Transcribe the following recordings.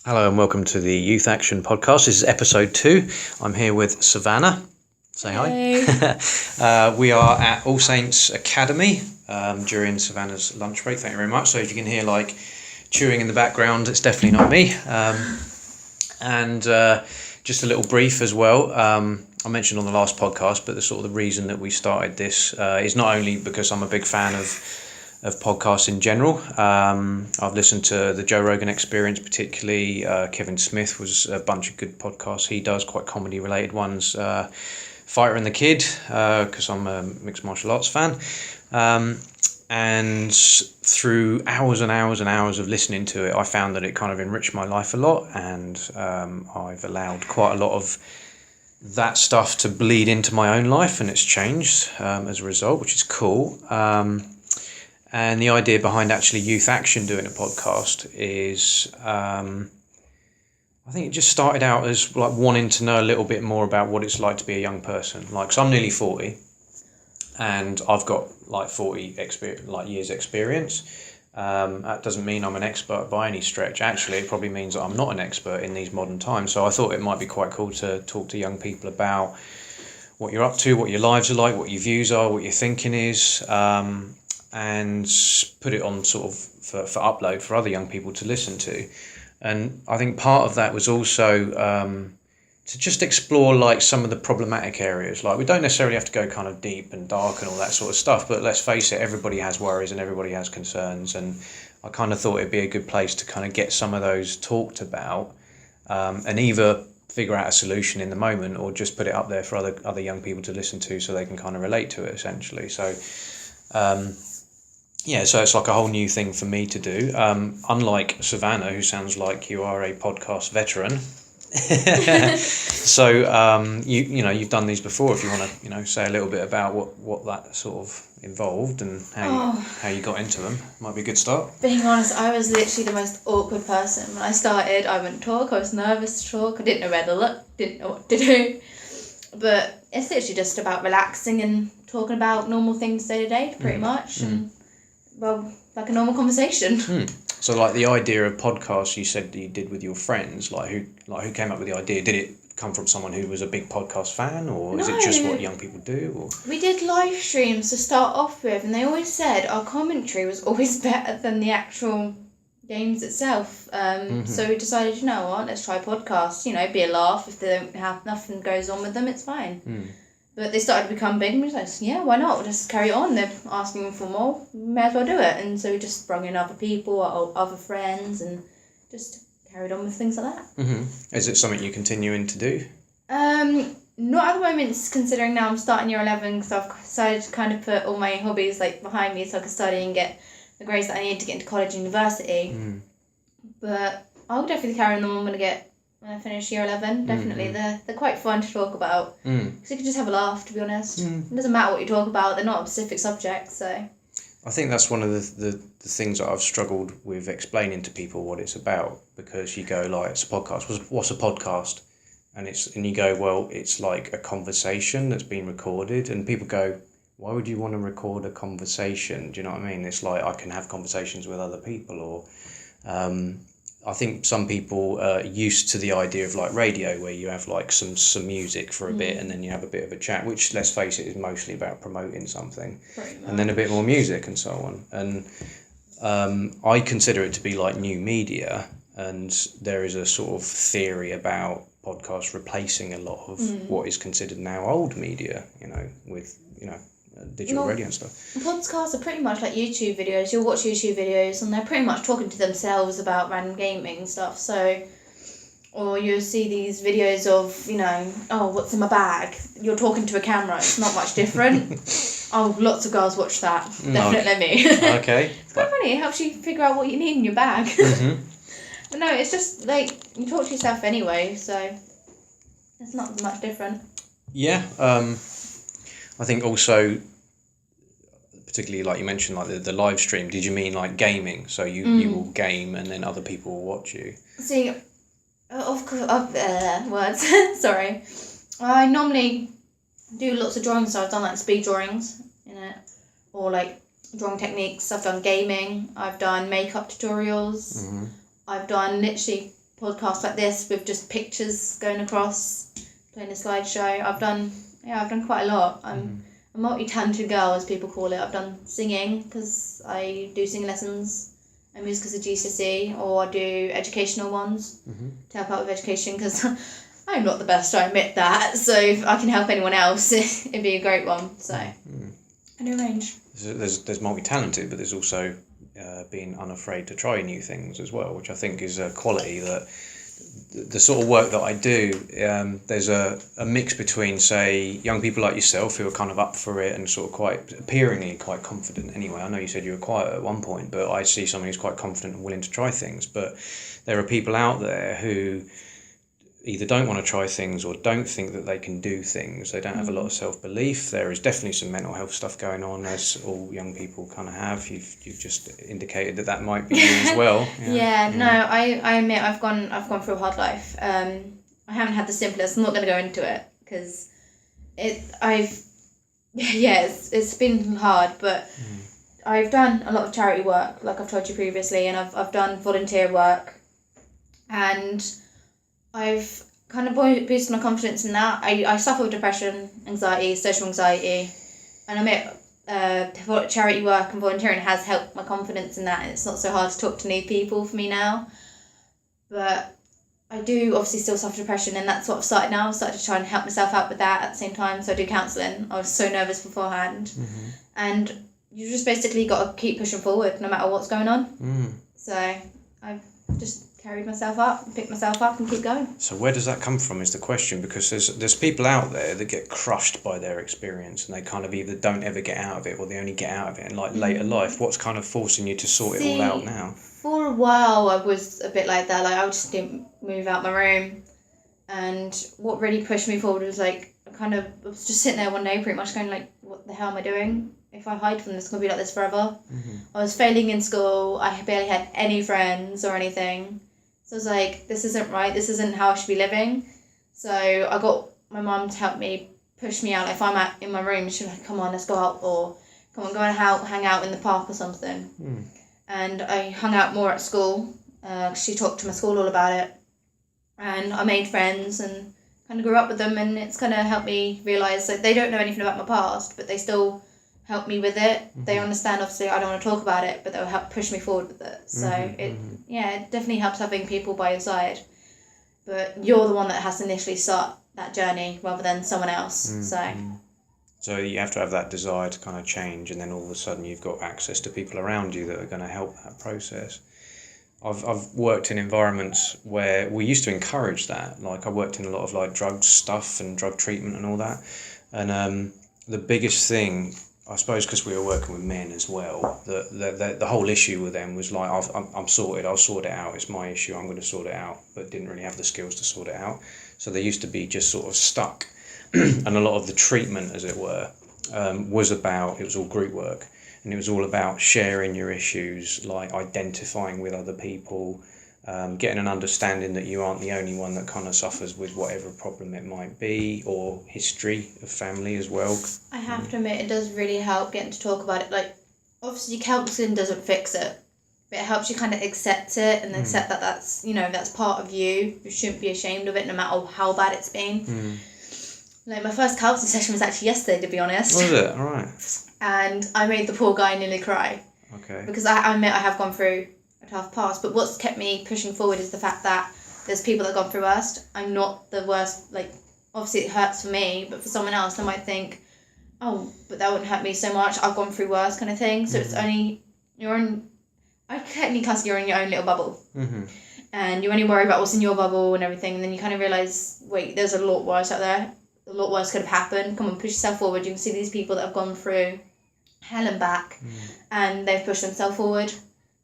Hello and welcome to the Youth Action Podcast. This is episode 2. I'm here with Savannah. Say hi. We are at All Saints Academy during Savannah's lunch break. Thank you very much. So if you can hear like chewing in the background, it's definitely not me. And just a little brief as well. I mentioned on the last podcast, but the reason that we started this is not only because I'm a big fan of podcasts in general. I've listened to the Joe Rogan Experience, particularly Kevin Smith was a bunch of good podcasts he does, quite comedy related ones. Fighter and the Kid, because I'm a mixed martial arts fan. And through hours and hours and hours of listening to it, I found that it kind of enriched my life a lot, and I've allowed quite a lot of that stuff to bleed into my own life, and it's changed as a result, which is cool. And the idea behind actually Youth Action doing a podcast is, I think it just started out as like wanting to know a little bit more about what it's like to be a young person. Like, so I'm nearly 40, and I've got like 40 years experience. That doesn't mean I'm an expert by any stretch. Actually, it probably means that I'm not an expert in these modern times. So I thought it might be quite cool to talk to young people about what you're up to, what your lives are like, what your views are, what your thinking is. And put it on sort of for upload for other young people to listen to. And I think part of that was also to just explore like some of the problematic areas. Like, we don't necessarily have to go kind of deep and dark and all that sort of stuff, but let's face it, everybody has worries and everybody has concerns, and I kind of thought it'd be a good place to kind of get some of those talked about, and either figure out a solution in the moment or just put it up there for other young people to listen to so they can kind of relate to it, essentially. So so it's like a whole new thing for me to do. Unlike Savannah, who sounds like you are a podcast veteran. So you've done these before. If you want to say a little bit about what that sort of involved and how you got into them, might be a good start. Being honest, I was literally the most awkward person when I started. I wouldn't talk. I was nervous to talk. I didn't know where to look. Didn't know what to do. But it's literally just about relaxing and talking about normal things day to day, pretty much. And well, like a normal conversation. So, like, the idea of podcasts, you said that you did with your friends. Who came up with the idea? Did it come from someone who was a big podcast fan, or is it just what young people do? Or we did live streams to start off with, and they always said our commentary was always better than the actual games itself. So we decided, you know what, let's try podcasts. Be a laugh. If they don't have nothing goes on with them, it's fine. But they started to become big, and we were like, yeah, why not? We'll just carry on. They're asking for more. We may as well do it. And so we just brought in other people, other friends, and just carried on with things like that. Is it something you're continuing to do? Not at the moment, considering now I'm starting year 11, because I've decided to kind of put all my hobbies behind me so I can study and get the grades that I need to get into college and university. But I'll definitely carry on them when I finish year 11, definitely. They're quite fun to talk about. Because you can just have a laugh, to be honest. It doesn't matter what you talk about, they're not a specific subject, so. I think that's one of the things that I've struggled with explaining to people what it's about, because you go like, it's a podcast. What's a podcast? And you go, well, it's like a conversation that's been recorded, and people go, why would you want to record a conversation? Do you know what I mean? It's like, I can have conversations with other people, or I think some people are used to the idea of like radio, where you have like some music for a bit and then you have a bit of a chat, which, let's face it, is mostly about promoting something, and then a bit more music and so on. And I consider it to be like new media, and there is a sort of theory about podcasts replacing a lot of what is considered now old media, with digital radio and stuff. Podcasts are pretty much like YouTube videos. You'll watch YouTube videos and they're pretty much talking to themselves about random gaming stuff. So, or you'll see these videos of, what's in my bag? You're talking to a camera. It's not much different. Lots of girls watch that. Definitely me. Okay. It's quite funny. It helps you figure out what you need in your bag. But no, it's just like you talk to yourself anyway, so it's not much different. Yeah. I think also, particularly like you mentioned, like the live stream, did you mean like gaming? So you will game and then other people will watch you? See, of course, words, sorry. I normally do lots of drawings, so I've done like speed drawings in it, or like drawing techniques. I've done gaming, I've done makeup tutorials, I've done literally podcasts like this with just pictures going across, playing a slideshow. I've done quite a lot. I'm a multi-talented girl, as people call it. I've done singing, because I do singing lessons and music as a GCSE, or I do educational ones to help out with education, because I'm not the best, I admit that. So if I can help anyone else, it'd be a great one. So I do range. There's multi-talented, but there's also being unafraid to try new things as well, which I think is a quality that the sort of work that I do, there's a mix between, say, young people like yourself who are kind of up for it and sort of appearingly quite confident anyway. I know you said you were quiet at one point, but I see someone who's quite confident and willing to try things. But there are people out there who either don't want to try things or don't think that they can do things. They don't have a lot of self-belief. There is definitely some mental health stuff going on, as all young people kind of have. You've just indicated that might be you as well. No, I admit I've gone through a hard life. I haven't had the simplest. I'm not going to go into it, because it's been hard, but I've done a lot of charity work, like I've told you previously, and I've done volunteer work, and I've kind of boosted my confidence in that. I suffer with depression, anxiety, social anxiety, and I admit charity work and volunteering has helped my confidence in that, and it's not so hard to talk to new people for me now. But I do obviously still suffer depression, and that's what I've started now. I've started to try and help myself out with that at the same time, so I do counselling. I was so nervous beforehand, and you just basically got to keep pushing forward no matter what's going on. So I've just carried myself up, picked myself up, and keep going. So where does that come from is the question, because there's people out there that get crushed by their experience, and they kind of either don't ever get out of it, or they only get out of it in like later life. What's kind of forcing you to sort it all out now? For a while I was a bit like that, like I just didn't move out my room, and what really pushed me forward was like I was just sitting there one day pretty much going like, what the hell am I doing? If I hide from this, it's going to be like this forever. I was failing in school, I barely had any friends or anything. So I was like, this isn't right, this isn't how I should be living. So I got my mum to help me, push me out. Like if I'm in my room, she'd be like, come on, let's go out, or come on, go and hang out in the park or something. And I hung out more at school. She talked to my school all about it. And I made friends and kind of grew up with them, and it's kind of helped me realise that they don't know anything about my past, but they still help me with it. They understand, obviously, I don't want to talk about it, but they'll help push me forward with it. So it definitely helps having people by your side. But you're the one that has to initially start that journey rather than someone else. So you have to have that desire to kind of change, and then all of a sudden you've got access to people around you that are going to help that process. I've worked in environments where we used to encourage that. Like I worked in a lot of like drug stuff and drug treatment and all that. And the biggest thing, I suppose, because we were working with men as well, the whole issue with them was like, I'm sorted, I'll sort it out, it's my issue, I'm going to sort it out, but didn't really have the skills to sort it out. So they used to be just sort of stuck. And a lot of the treatment, as it were, it was all group work, and it was all about sharing your issues, like identifying with other people, getting an understanding that you aren't the only one that kind of suffers with whatever problem it might be, or history of family as well. I have to admit, it does really help getting to talk about it. Like, obviously counselling doesn't fix it, but it helps you kind of accept it and accept that that's part of you. You shouldn't be ashamed of it no matter how bad it's been. Like, my first counselling session was actually yesterday, to be honest. Was it? All right. And I made the poor guy nearly cry. Okay. Because I admit I have gone through a tough past, but what's kept me pushing forward is the fact that there's people that have gone through worse. I'm not the worst. Like, obviously it hurts for me, but for someone else they might think, oh, but that wouldn't hurt me so much, I've gone through worse, kind of thing. So it's only I technically class you're in your own little bubble. And you only worry about what's in your bubble and everything, and then you kind of realise, wait, there's a lot worse out there. A lot worse could have happened. Come on, push yourself forward. You can see these people that have gone through hell and back, and they've pushed themselves forward.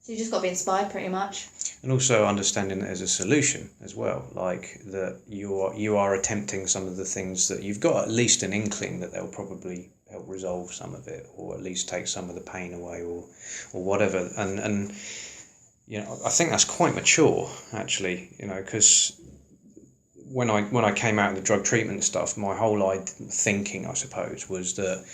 So you just got to be inspired, pretty much. And also understanding that there's a solution as well, like that you are attempting some of the things that you've got at least an inkling that they'll probably help resolve some of it, or at least take some of the pain away, or whatever. And I think that's quite mature, actually. Because when I came out of the drug treatment stuff, my whole thinking, I suppose, was that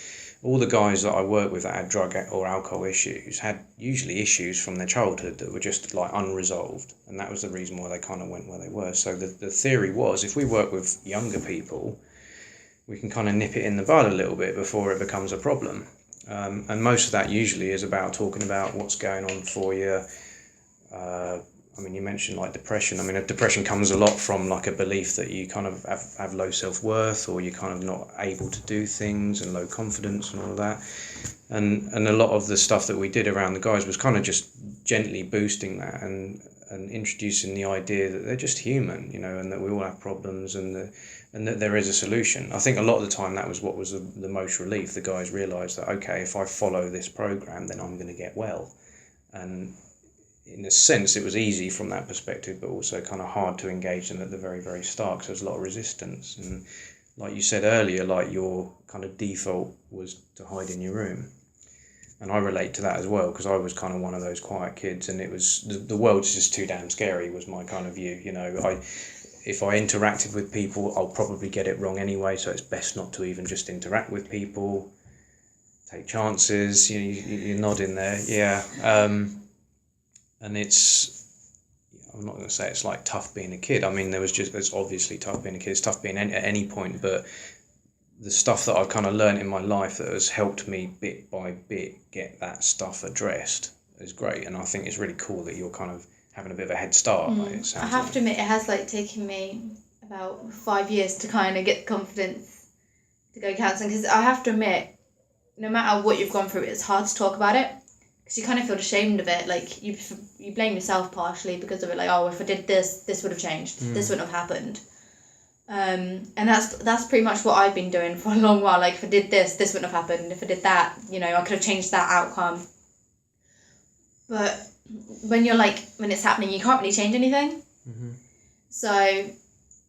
all the guys that I worked with that had drug or alcohol issues had usually issues from their childhood that were just like unresolved, and that was the reason why they kind of went where they were. So the theory was, if we work with younger people, we can kind of nip it in the bud a little bit before it becomes a problem. And most of that usually is about talking about what's going on for you. I mean, you mentioned like depression. I mean, depression comes a lot from like a belief that you kind of have low self-worth, or you're kind of not able to do things, and low confidence and all of that. And a lot of the stuff that we did around the guys was kind of just gently boosting that and introducing the idea that they're just human, you know, and that we all have problems, and that there is a solution. I think a lot of the time that was what was the most relief. The guys realised that, okay, if I follow this program, then I'm going to get well. And in a sense, it was easy from that perspective, but also kind of hard to engage them at the very, very start, because there's a lot of resistance. And like you said earlier, like your kind of default was to hide in your room. And I relate to that as well, because I was kind of one of those quiet kids, and it was the world's just too damn scary was my kind of view. You know, if I interacted with people, I'll probably get it wrong anyway, so it's best not to even just interact with people. Take chances. You're nodding there, yeah. And I'm not going to say it's like tough being a kid. I mean, it's obviously tough being a kid. It's tough being at any point, but the stuff that I've kind of learned in my life that has helped me bit by bit get that stuff addressed is great. And I think it's really cool that you're kind of having a bit of a head start. Like it sounds I have to admit, it has like taken me about 5 years to kind of get the confidence to go counselling, because I have to admit, no matter what you've gone through, it's hard to talk about it. Because you kind of feel ashamed of it, like you blame yourself partially because of it, like, oh, if I did this would have changed, this wouldn't have happened. And that's pretty much what I've been doing for a long while. Like, if I did this wouldn't have happened. If I did that, you know, I could have changed that outcome. But when it's happening, you can't really change anything. Mm-hmm. So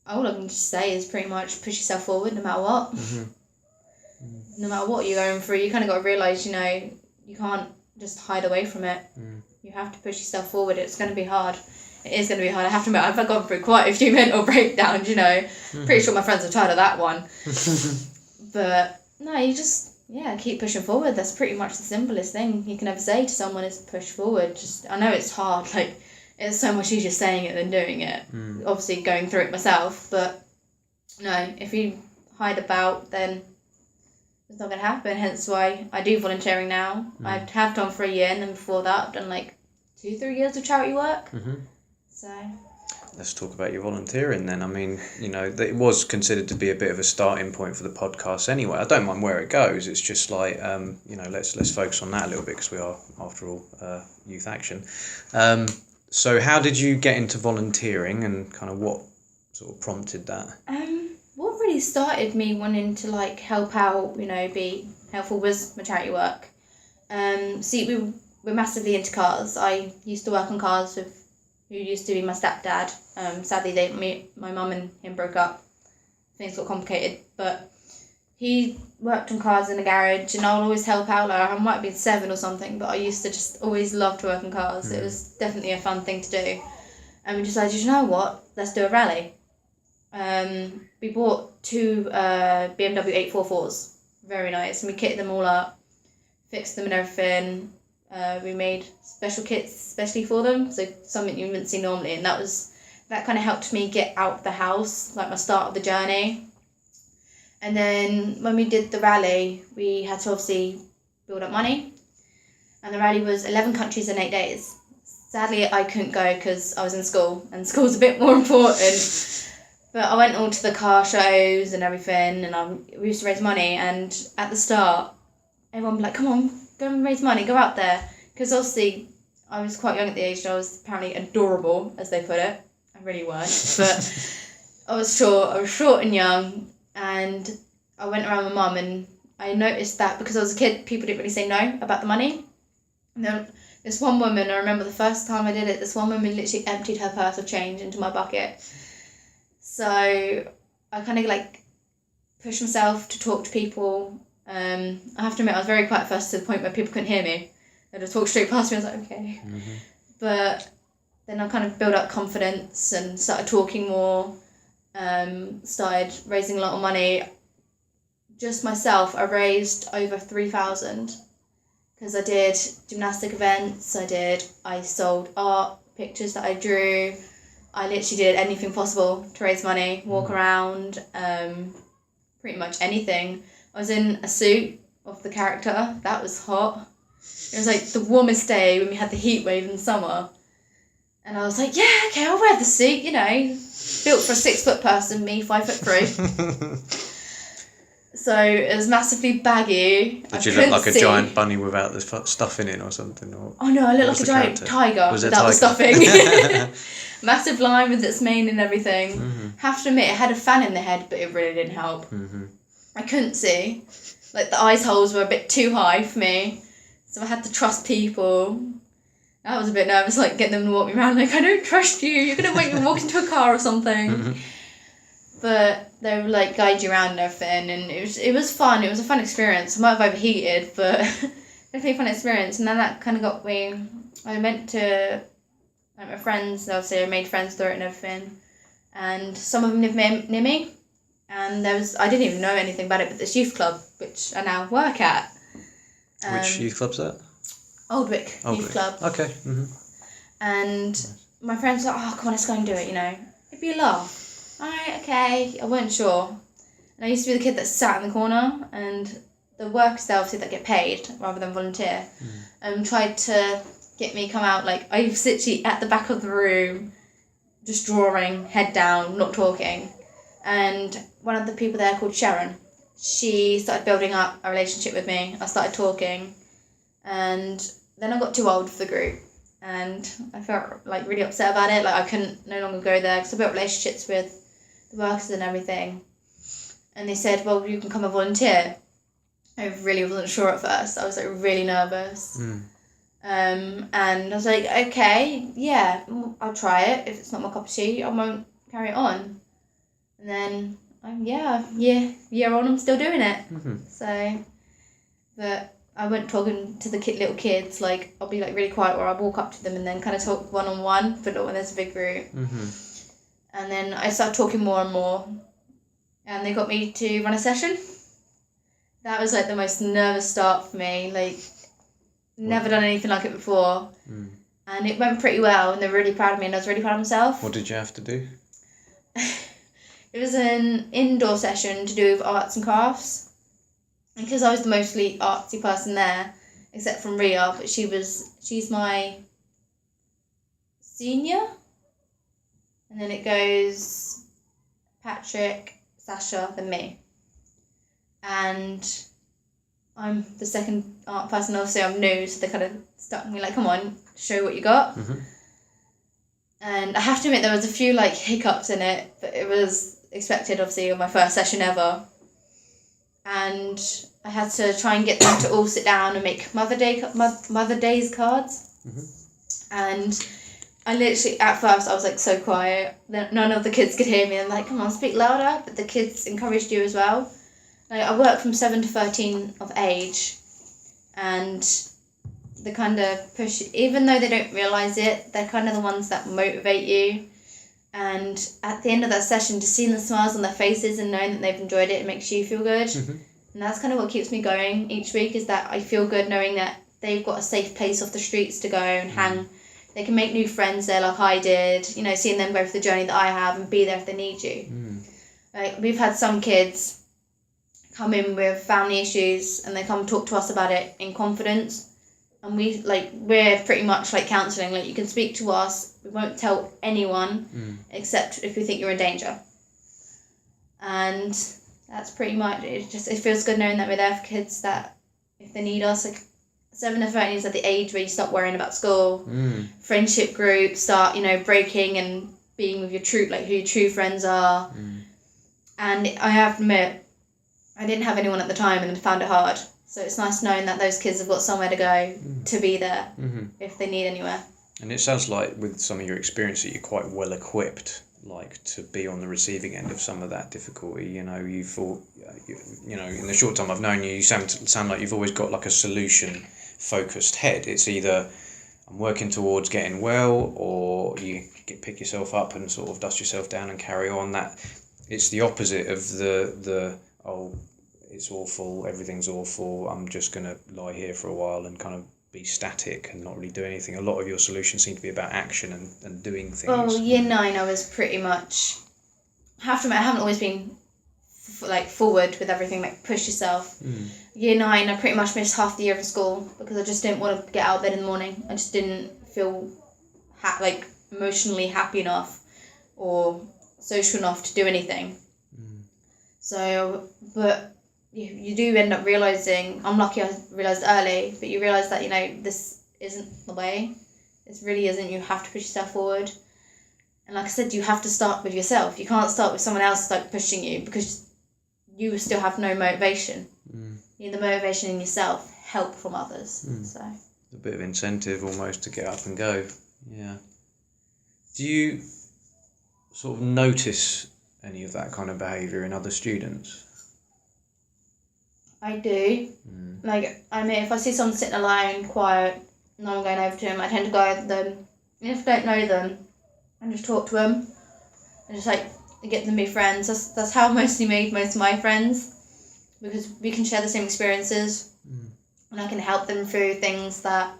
all I can just say is pretty much push yourself forward no matter what. Mm-hmm. No matter what you're going through, you kind of got to realise, you know, you can't just hide away from it. You have to push yourself forward. It's going to be hard. It is going to be hard. I have to admit, I've gone through quite a few mental breakdowns, you know. Pretty sure my friends are tired of that one. But no, you just keep pushing forward. That's pretty much the simplest thing you can ever say to someone, is push forward. I know it's hard, like it's so much easier saying it than doing it. Obviously going through it myself, but no, if you hide about, then it's not going to happen. Hence why I do volunteering now. I have done for a year, and then before that I've done like 2-3 years of charity work. So let's talk about your volunteering then. I mean, you know, it was considered to be a bit of a starting point for the podcast anyway. I don't mind where it goes. It's just like, you know, let's focus on that a little bit, because we are, after all, youth action. So how did you get into volunteering, and kind of what sort of prompted that? What really started me wanting to like help out, you know, be helpful, was my charity work. See, we're massively into cars. I used to work on cars with who used to be my stepdad. Sadly, my mum and him broke up. Things got complicated, but he worked on cars in a garage, and I'll always help out. Like, I might have been 7 or something, but I used to just always love to work on cars. It was definitely a fun thing to do. And we decided, you know what, let's do a rally. We bought 2 BMW 844s, very nice, and we kitted them all up, fixed them and everything. We made special kits especially for them, so something you wouldn't see normally, and that kind of helped me get out of the house, like my start of the journey. And then when we did the rally, we had to obviously build up money, and the rally was 11 countries in 8 days. Sadly, I couldn't go because I was in school, and school's a bit more important. But I went all to the car shows and everything, and we used to raise money. And at the start, everyone would be like, come on, go and raise money, go out there. Because obviously, I was quite young at the age, and I was apparently adorable, as they put it. I really was. But I was short and young. And I went around my mum, and I noticed that because I was a kid, people didn't really say no about the money. And then this one woman, I remember the first time I did it, this one woman literally emptied her purse of change into my bucket. So I kind of like pushed myself to talk to people. I have to admit, I was very quiet at first, to the point where people couldn't hear me. They'd just talk straight past me. I was like, okay. But then I kind of built up confidence and started talking more. Started raising a lot of money. just myself, I raised over 3,000 because I did gymnastic events. I sold art pictures that I drew. I literally did anything possible to raise money, walk around, pretty much anything. I was in a suit of the character. That was hot. It was like the warmest day when we had the heat wave in summer. And I was like, yeah, okay, I'll wear the suit, you know. Built for a 6-foot person, me 5'3". So it was massively baggy. Did you look like a giant bunny without the stuff in it or something? Or oh no, I looked like a giant tiger without the stuffing. Massive line with its mane and everything. Mm-hmm. Have to admit, it had a fan in the head, but it really didn't help. Mm-hmm. I couldn't see. Like, the eyes holes were a bit too high for me. So I had to trust people. I was a bit nervous, like, getting them to walk me around. Like, I don't trust you. You're going to make me walk into a car or something. Mm-hmm. But they would, like, guide you around and everything. And it was fun. It was a fun experience. I might have overheated, but definitely a fun experience. And then that kind of got me... I went to... like, my friends, obviously I made friends through it and everything. And some of them live near me. And I didn't even know anything about it, but this youth club, which I now work at. Which youth club's that? Aldwyck Youth Club. Okay. Mm-hmm. And my friends were like, oh, come on, let's go and do it, you know. It'd be a laugh. Alright, okay. I wasn't sure. And I used to be the kid that sat in the corner, and the workers there, obviously, that get paid rather than volunteer, tried to get me come out. Like, I was literally at the back of the room, just drawing, head down, not talking. And one of the people there called Sharon, she started building up a relationship with me. I started talking, and then I got too old for the group, and I felt like really upset about it. Like, I couldn't no longer go there because I built relationships with the workers and everything. And they said, well, you can come and volunteer. I really wasn't sure at first. I was like really nervous. And I was like, okay, yeah, I'll try it. If it's not my cup of tea, I won't carry it on. And then, year on, I'm still doing it. Mm-hmm. So, but I went talking to the little kids. Like, I'll be like really quiet, or I'll walk up to them and then kind of talk one-on-one, but not when there's a big group. Mm-hmm. And then I started talking more and more, and they got me to run a session. That was like the most nervous start for me. Like, never done anything like it before. And it went pretty well, and they were really proud of me, and I was really proud of myself. What did you have to do? It was an indoor session to do with arts and crafts. And because I was the mostly artsy person there, except from Ria, but she's my senior. And then it goes Patrick, Sasha, then me. And I'm the second art person, obviously I'm new, so they kind of stuck me like, come on, show what you got. Mm-hmm. And I have to admit there was a few like hiccups in it, but it was expected, obviously, on my first session ever. And I had to try and get them to all sit down and make Mother Day's cards. Mm-hmm. And I literally, at first, I was like so quiet. None of the kids could hear me. I'm like, come on, speak louder. But the kids encouraged you as well. Like, I work from 7 to 13 of age, and they kind of push, even though they don't realise it, they're kind of the ones that motivate you. And at the end of that session, just seeing the smiles on their faces and knowing that they've enjoyed it makes you feel good. Mm-hmm. And that's kind of what keeps me going each week, is that I feel good knowing that they've got a safe place off the streets to go and hang. They can make new friends there like I did, you know, seeing them go through the journey that I have and be there if they need you. Like, we've had some kids come in with family issues and they come talk to us about it in confidence. And we're pretty much like counselling. Like, you can speak to us, we won't tell anyone except if we think you're in danger. And that's pretty much it. It feels good knowing that we're there for kids that if they need us. Like, 7 to 13 is at the age where you stop worrying about school. Friendship groups start, you know, breaking and being with your true, like who your true friends are. And I have to admit, I didn't have anyone at the time and I found it hard. So it's nice knowing that those kids have got somewhere to go to be there if they need anywhere. And it sounds like with some of your experience that you're quite well equipped, like, to be on the receiving end of some of that difficulty. You know, you thought, you know, in the short time I've known you, you sound like you've always got like a solution focused head. It's either I'm working towards getting well, or you pick yourself up and sort of dust yourself down and carry on. That it's the opposite of the it's awful, everything's awful, I'm just going to lie here for a while and kind of be static and not really do anything. A lot of your solutions seem to be about action and doing things. Well, year 9 I was pretty much, I have to admit, I haven't always been forward with everything, like push yourself. Year 9 I pretty much missed half the year of school because I just didn't want to get out of bed in the morning. I just didn't feel emotionally happy enough or social enough to do anything. So, but you do end up realising, I'm lucky I realised early, but you realise that, this isn't the way. This really isn't. You have to push yourself forward. And like I said, you have to start with yourself. You can't start with someone else pushing you because you still have no motivation. You need the motivation in yourself, help from others. So a bit of incentive almost to get up and go. Yeah. Do you sort of notice any of that kind of behaviour in other students? I do. If I see someone sitting alone, quiet, no one going over to them, I tend to go over them. And if I don't know them, I just talk to them and just get them to be friends. That's how I mostly made most of my friends, because we can share the same experiences and I can help them through things that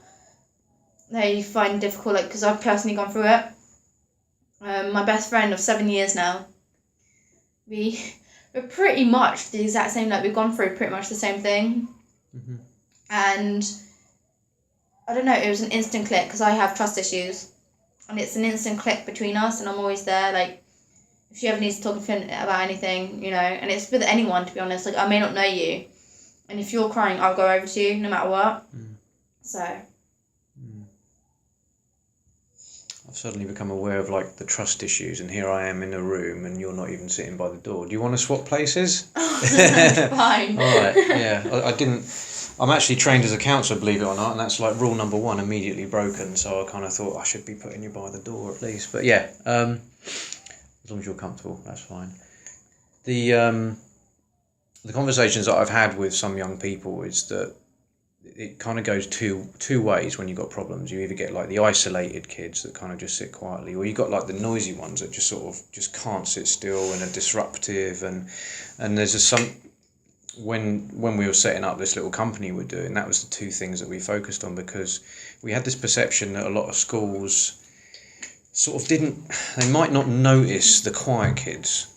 they find difficult, because I've personally gone through it. My best friend of 7 years now, we're pretty much the exact same. We've gone through pretty much the same thing. And I don't know, it was an instant click because I have trust issues, and it's an instant click between us, and I'm always there. If she ever needs to talk about anything, and it's with anyone, to be honest. I may not know you, and if you're crying, I'll go over to you no matter what. So I've suddenly become aware of the trust issues, and here I am in a room and you're not even sitting by the door. Do you want to swap places? Fine. All right, yeah. I'm actually trained as a counsellor, believe it or not, and that's rule number 1, immediately broken. So I kind of thought I should be putting you by the door at least. But yeah, as long as you're comfortable, that's fine. The conversations that I've had with some young people is that it kind of goes two ways when you've got problems. You either get the isolated kids that kind of just sit quietly, or you got the noisy ones that just sort of just can't sit still and are disruptive. And there's when we were setting up this little company we're doing, that was the two things that we focused on, because we had this perception that a lot of schools sort of they might not notice the quiet kids.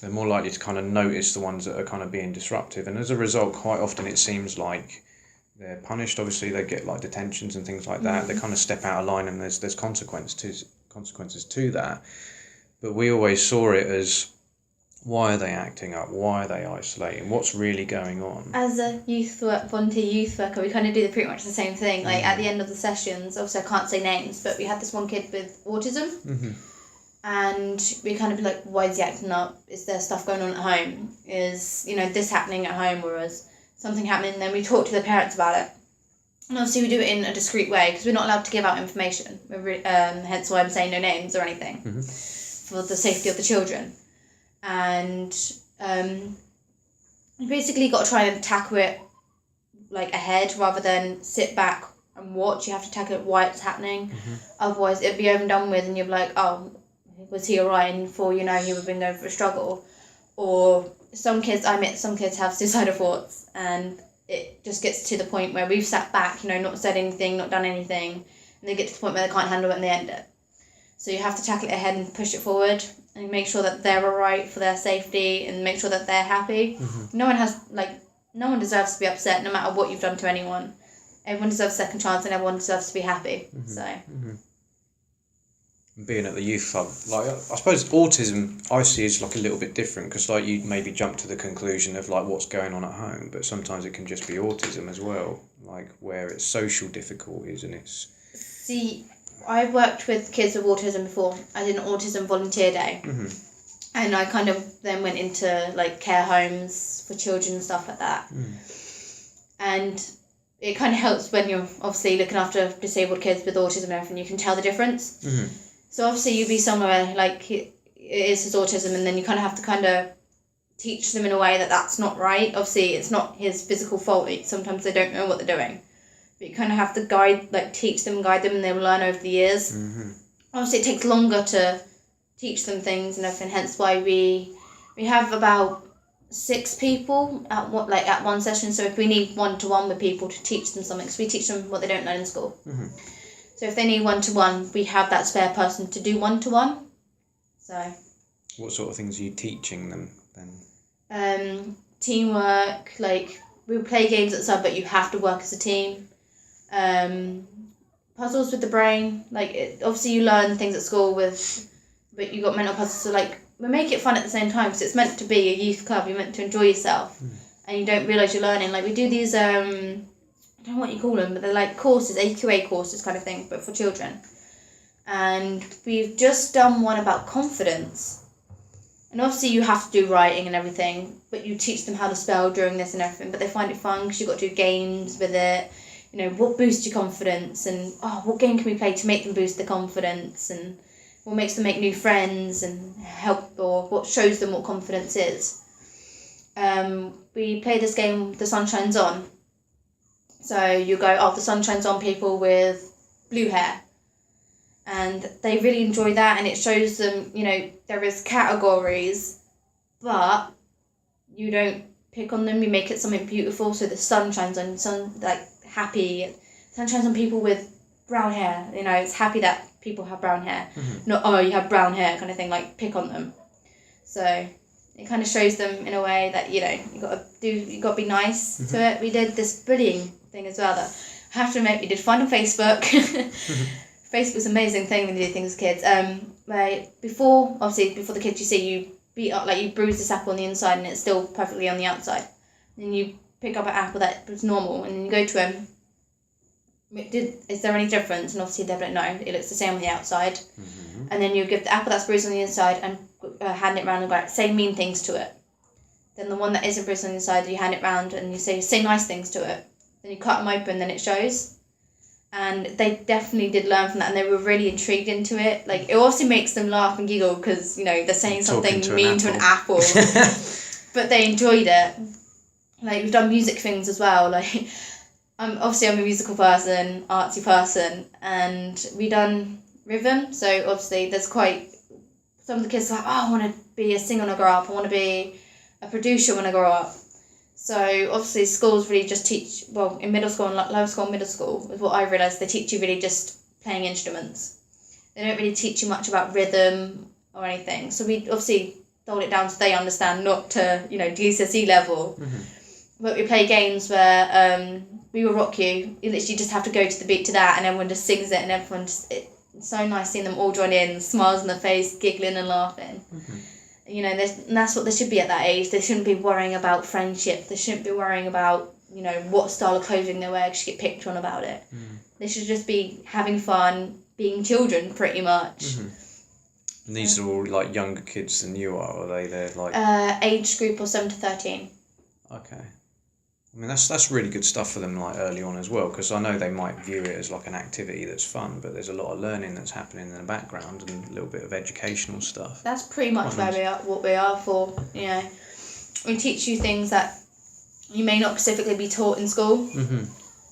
They're more likely to kind of notice the ones that are kind of being disruptive, and as a result, quite often it seems like they're punished. Obviously, they get detentions and things like that. They kind of step out of line, and there's consequences to that. But we always saw it as, why are they acting up? Why are they isolating? What's really going on? As a volunteer youth worker, we kind of do pretty much the same thing. At the end of the sessions, obviously I can't say names, but we had this one kid with autism, and we kind of be like, why is he acting up? Is there stuff going on at home? Is this happening at home, or is something happening? And then we talk to the parents about it, and obviously we do it in a discreet way because we're not allowed to give out information. Hence why I'm saying no names or anything, for the safety of the children. And you basically got to try and tackle it ahead rather than sit back and watch. You have to tackle it while it's happening. Otherwise it'd be over and done with, and you'd be like, oh, was he alright? And before you know, he would have been going for a struggle. Or some kids have suicidal thoughts, and it just gets to the point where we've sat back, not said anything, not done anything, and they get to the point where they can't handle it and they end it. So you have to tackle it ahead and push it forward and make sure that they're alright for their safety and make sure that they're happy. No one deserves to be upset no matter what you've done to anyone. Everyone deserves a second chance and everyone deserves to be happy. Being at the youth club, I suppose autism I see is a little bit different, because you maybe jump to the conclusion of what's going on at home, but sometimes it can just be autism as well, where it's social difficulties and it's... See, I've worked with kids with autism before. I did an autism volunteer day, and I kind of then went into care homes for children and stuff like that. And it kind of helps when you're obviously looking after disabled kids with autism and everything. You can tell the difference. So obviously you'd be somewhere it is his autism, and then you kind of have to teach them in a way that that's not right. Obviously it's not his physical fault. Sometimes they don't know what they're doing. But you kind of have to teach them, guide them, and they will learn over the years. Obviously it takes longer to teach them things and everything, hence why we have about 6 people at one session. So if we need 1-to-1 with people to teach them something, so we teach them what they don't learn in school. So if they need 1-to-1, we have that spare person to do 1-to-1. So. What sort of things are you teaching them then? Teamwork, like we play games at sub, but you have to work as a team. Puzzles with the brain, obviously you learn things at school but you got mental puzzles, so like we make it fun at the same time because it's meant to be a youth club. You're meant to enjoy yourself, and you don't realise you're learning. Like we do these I don't know what you call them, but they're like courses, AQA courses kind of thing, but for children. And we've just done one about confidence. And obviously you have to do writing and everything, but you teach them how to spell during this and everything, but they find it fun because you've got to do games with it. You know, what boosts your confidence, and what game can we play to make them boost their confidence, and what makes them make new friends and help, or what shows them what confidence is. We play this game, The Sun Shines On. So you go, the sun shines on people with blue hair. And they really enjoy that, and it shows them, you know, there is categories, but you don't pick on them, you make it something beautiful. So the sun shines on, happy. Sun shines on people with brown hair, you know, it's happy that people have brown hair. Not, you have brown hair kind of thing, like pick on them. So it kind of shows them in a way that, you know, you got to be nice to it. We did this bullying thing as well that I have to admit we did fun on Facebook. Facebook's an amazing thing when you do things with kids. Before the kids, you see you beat up, you bruise this apple on the inside and it's still perfectly on the outside. Then you pick up an apple that was normal and then you go to them. Is there any difference? And obviously they don't know. It looks the same on the outside. And then you give the apple that's bruised on the inside and hand it round and go, say mean things to it. Then the one that isn't bruised on the inside, you hand it round and you say nice things to it. Then you cut them open, then it shows. And they definitely did learn from that, and they were really intrigued into it. It obviously makes them laugh and giggle because, you know, they're saying something mean to an apple. But they enjoyed it. We've done music things as well. I'm a musical person, artsy person, and we done rhythm. So obviously there's some of the kids are like, I want to be a singer when I grow up. I want to be a producer when I grow up. So obviously schools really just teach, in middle school and lower school and middle school, is what I realised, they teach you really just playing instruments. They don't really teach you much about rhythm or anything. So we obviously dulled it down so they understand, not to, you know, GCSE level. But we play games where we will rock you. You literally just have to go to the beat to that and everyone just sings it and everyone just, it's so nice seeing them all join in, smiles on their face, giggling and laughing. You know, and that's what they should be at that age. They shouldn't be worrying about friendship. They shouldn't be worrying about, you know, what style of clothing they wear because you get picked on about it. They should just be having fun, being children, pretty much. And these are all younger kids than you are, or are they? Age group of 7 to 13. Okay. I mean, that's really good stuff for them early on as well, because I know they might view it as an activity that's fun, but there's a lot of learning that's happening in the background and a little bit of educational stuff. That's pretty much what we are for. You know, we teach you things that you may not specifically be taught in school,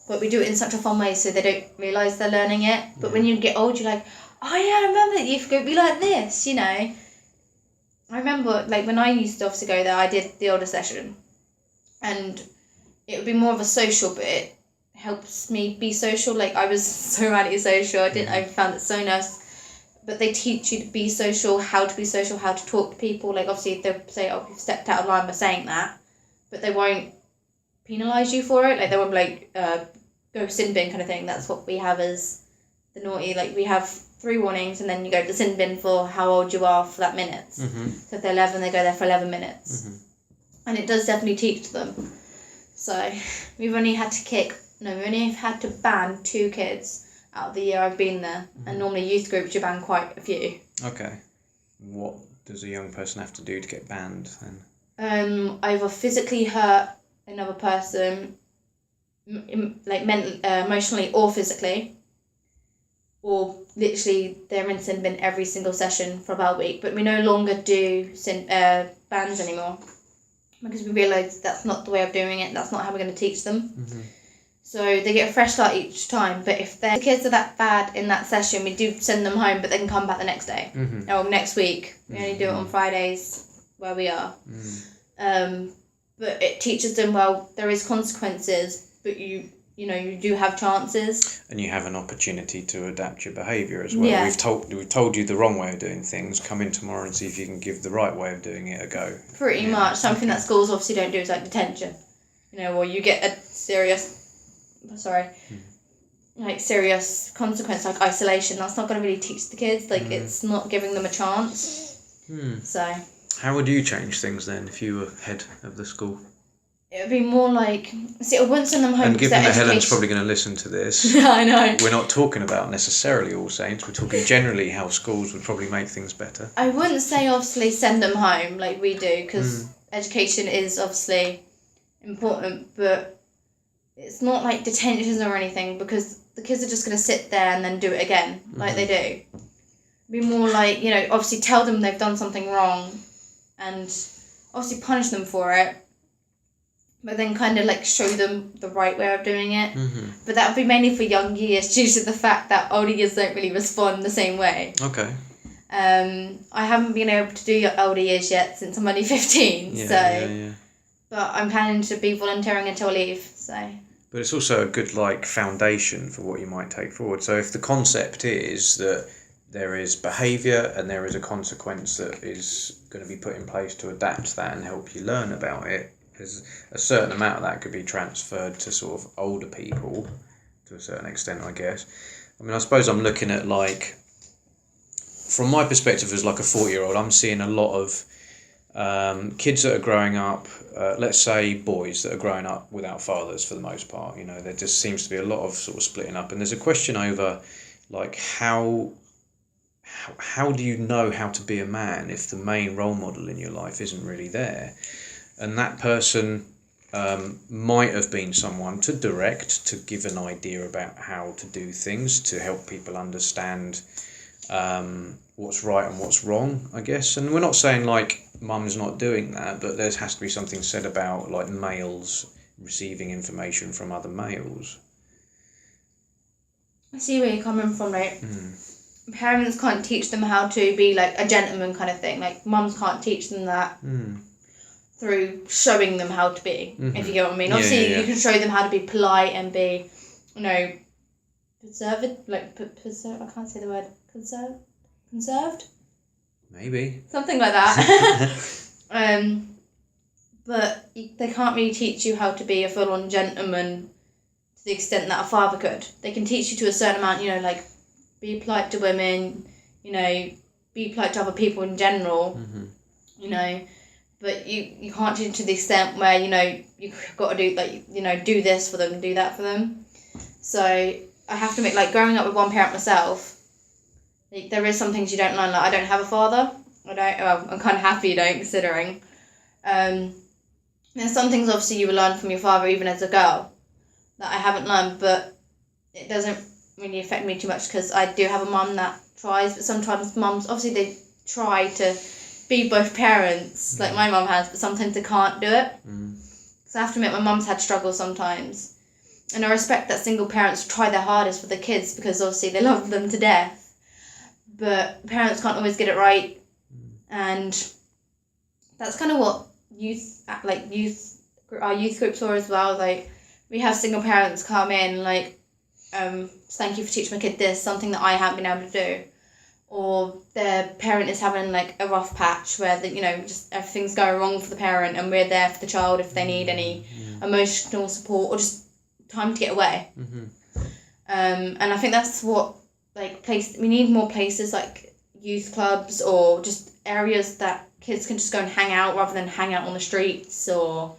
but we do it in such a fun way so they don't realise they're learning it. But when you get old, you're like, oh yeah, I remember that youth group be like this, you know. I remember when I used to obviously go there, I did the older session, and it would be more of a social, but it helps me be social. I was so antisocial. I found it so nice. But they teach you to be social, how to be social, how to talk to people. Obviously, they'll say, oh, you've stepped out of line by saying that. But they won't penalise you for it. They won't be go sin bin kind of thing. That's what we have as the naughty. We have 3 warnings, and then you go to the sin bin for how old you are for that minute. So if they're 11, they go there for 11 minutes. And it does definitely teach them. So we've only had to ban 2 kids out of the year I've been there. And normally youth groups you ban quite a few. Okay. What does a young person have to do to get banned then? Either physically hurt another person, emotionally or physically, or literally they're in sin bin every single session for about a week. But we no longer do bans anymore, because we realised that's not the way of doing it, that's not how we're going to teach them. So they get a fresh start each time, but if the kids are that bad in that session, we do send them home, but they can come back the next day, or next week. We only do it on Fridays where we are. But it teaches them, well, there is consequences, but you do have chances. And you have an opportunity to adapt your behaviour as well. Yeah. We've told you the wrong way of doing things. Come in tomorrow and see if you can give the right way of doing it a go. Pretty much. Something that schools obviously don't do is like detention. Or you get a serious consequence like isolation. That's not going to really teach the kids. It's not giving them a chance. So. How would you change things then if you were head of the school? It would be more like... See, I wouldn't send them home. And given that Helen's probably going to listen to this... Yeah, I know. We're not talking about necessarily All Saints. We're talking generally how schools would probably make things better. I wouldn't say, obviously, send them home like we do, because education is obviously important, but it's not like detentions or anything, because the kids are just going to sit there and then do it again, like they do. It'd be more like, obviously tell them they've done something wrong and obviously punish them for it, but then kind of like show them the right way of doing it. But that would be mainly for young years due to the fact that older years don't really respond the same way. Okay. I haven't been able to do older years yet since I'm only 15, but I'm planning to be volunteering until I leave, so... But it's also a good foundation for what you might take forward. So if the concept is that there is behaviour and there is a consequence that is going to be put in place to adapt that and help you learn about it, there's a certain amount of that could be transferred to sort of older people to a certain extent, I guess. I mean, I suppose I'm looking at from my perspective as a 40-year-old, I'm seeing a lot of kids that are growing up, let's say boys that are growing up without fathers for the most part. There just seems to be a lot of sort of splitting up, and there's a question over how do you know how to be a man if the main role model in your life isn't really there? And that person might have been someone to direct, to give an idea about how to do things, to help people understand what's right and what's wrong, I guess. And we're not saying mum's not doing that, but there has to be something said about males receiving information from other males. I see where you're coming from, parents can't teach them how to be a gentleman kind of thing. Mums can't teach them that through showing them how to be, if you get what I mean. Obviously, you can show them how to be polite and be, preserved, I can't say the word, conserved? Maybe. Something like that. But they can't really teach you how to be a full-on gentleman to the extent that a father could. They can teach you to a certain amount, be polite to women, be polite to other people in general, but you can't do it to the extent where, you've got to do, do this for them, do that for them. So I have to admit, growing up with one parent myself, there is some things you don't learn. I don't have a father. I'm kind of happy you don't, considering. There's some things, obviously, you will learn from your father, even as a girl, that I haven't learned, but it doesn't really affect me too much, because I do have a mum that tries, but sometimes mums, obviously, they try to be both parents, like my mum has, but sometimes they can't do it. So I have to admit, my mum's had struggles sometimes. And I respect that single parents try their hardest for the kids, because obviously they love them to death. But parents can't always get it right. And that's kind of what our youth groups are as well. We have single parents come in, thank you for teaching my kid this, something that I haven't been able to do. Or their parent is having a rough patch where just everything's going wrong for the parent, and we're there for the child if they need any emotional support or just time to get away. And I think that's what we need more places like youth clubs, or just areas that kids can just go and hang out rather than hang out on the streets, or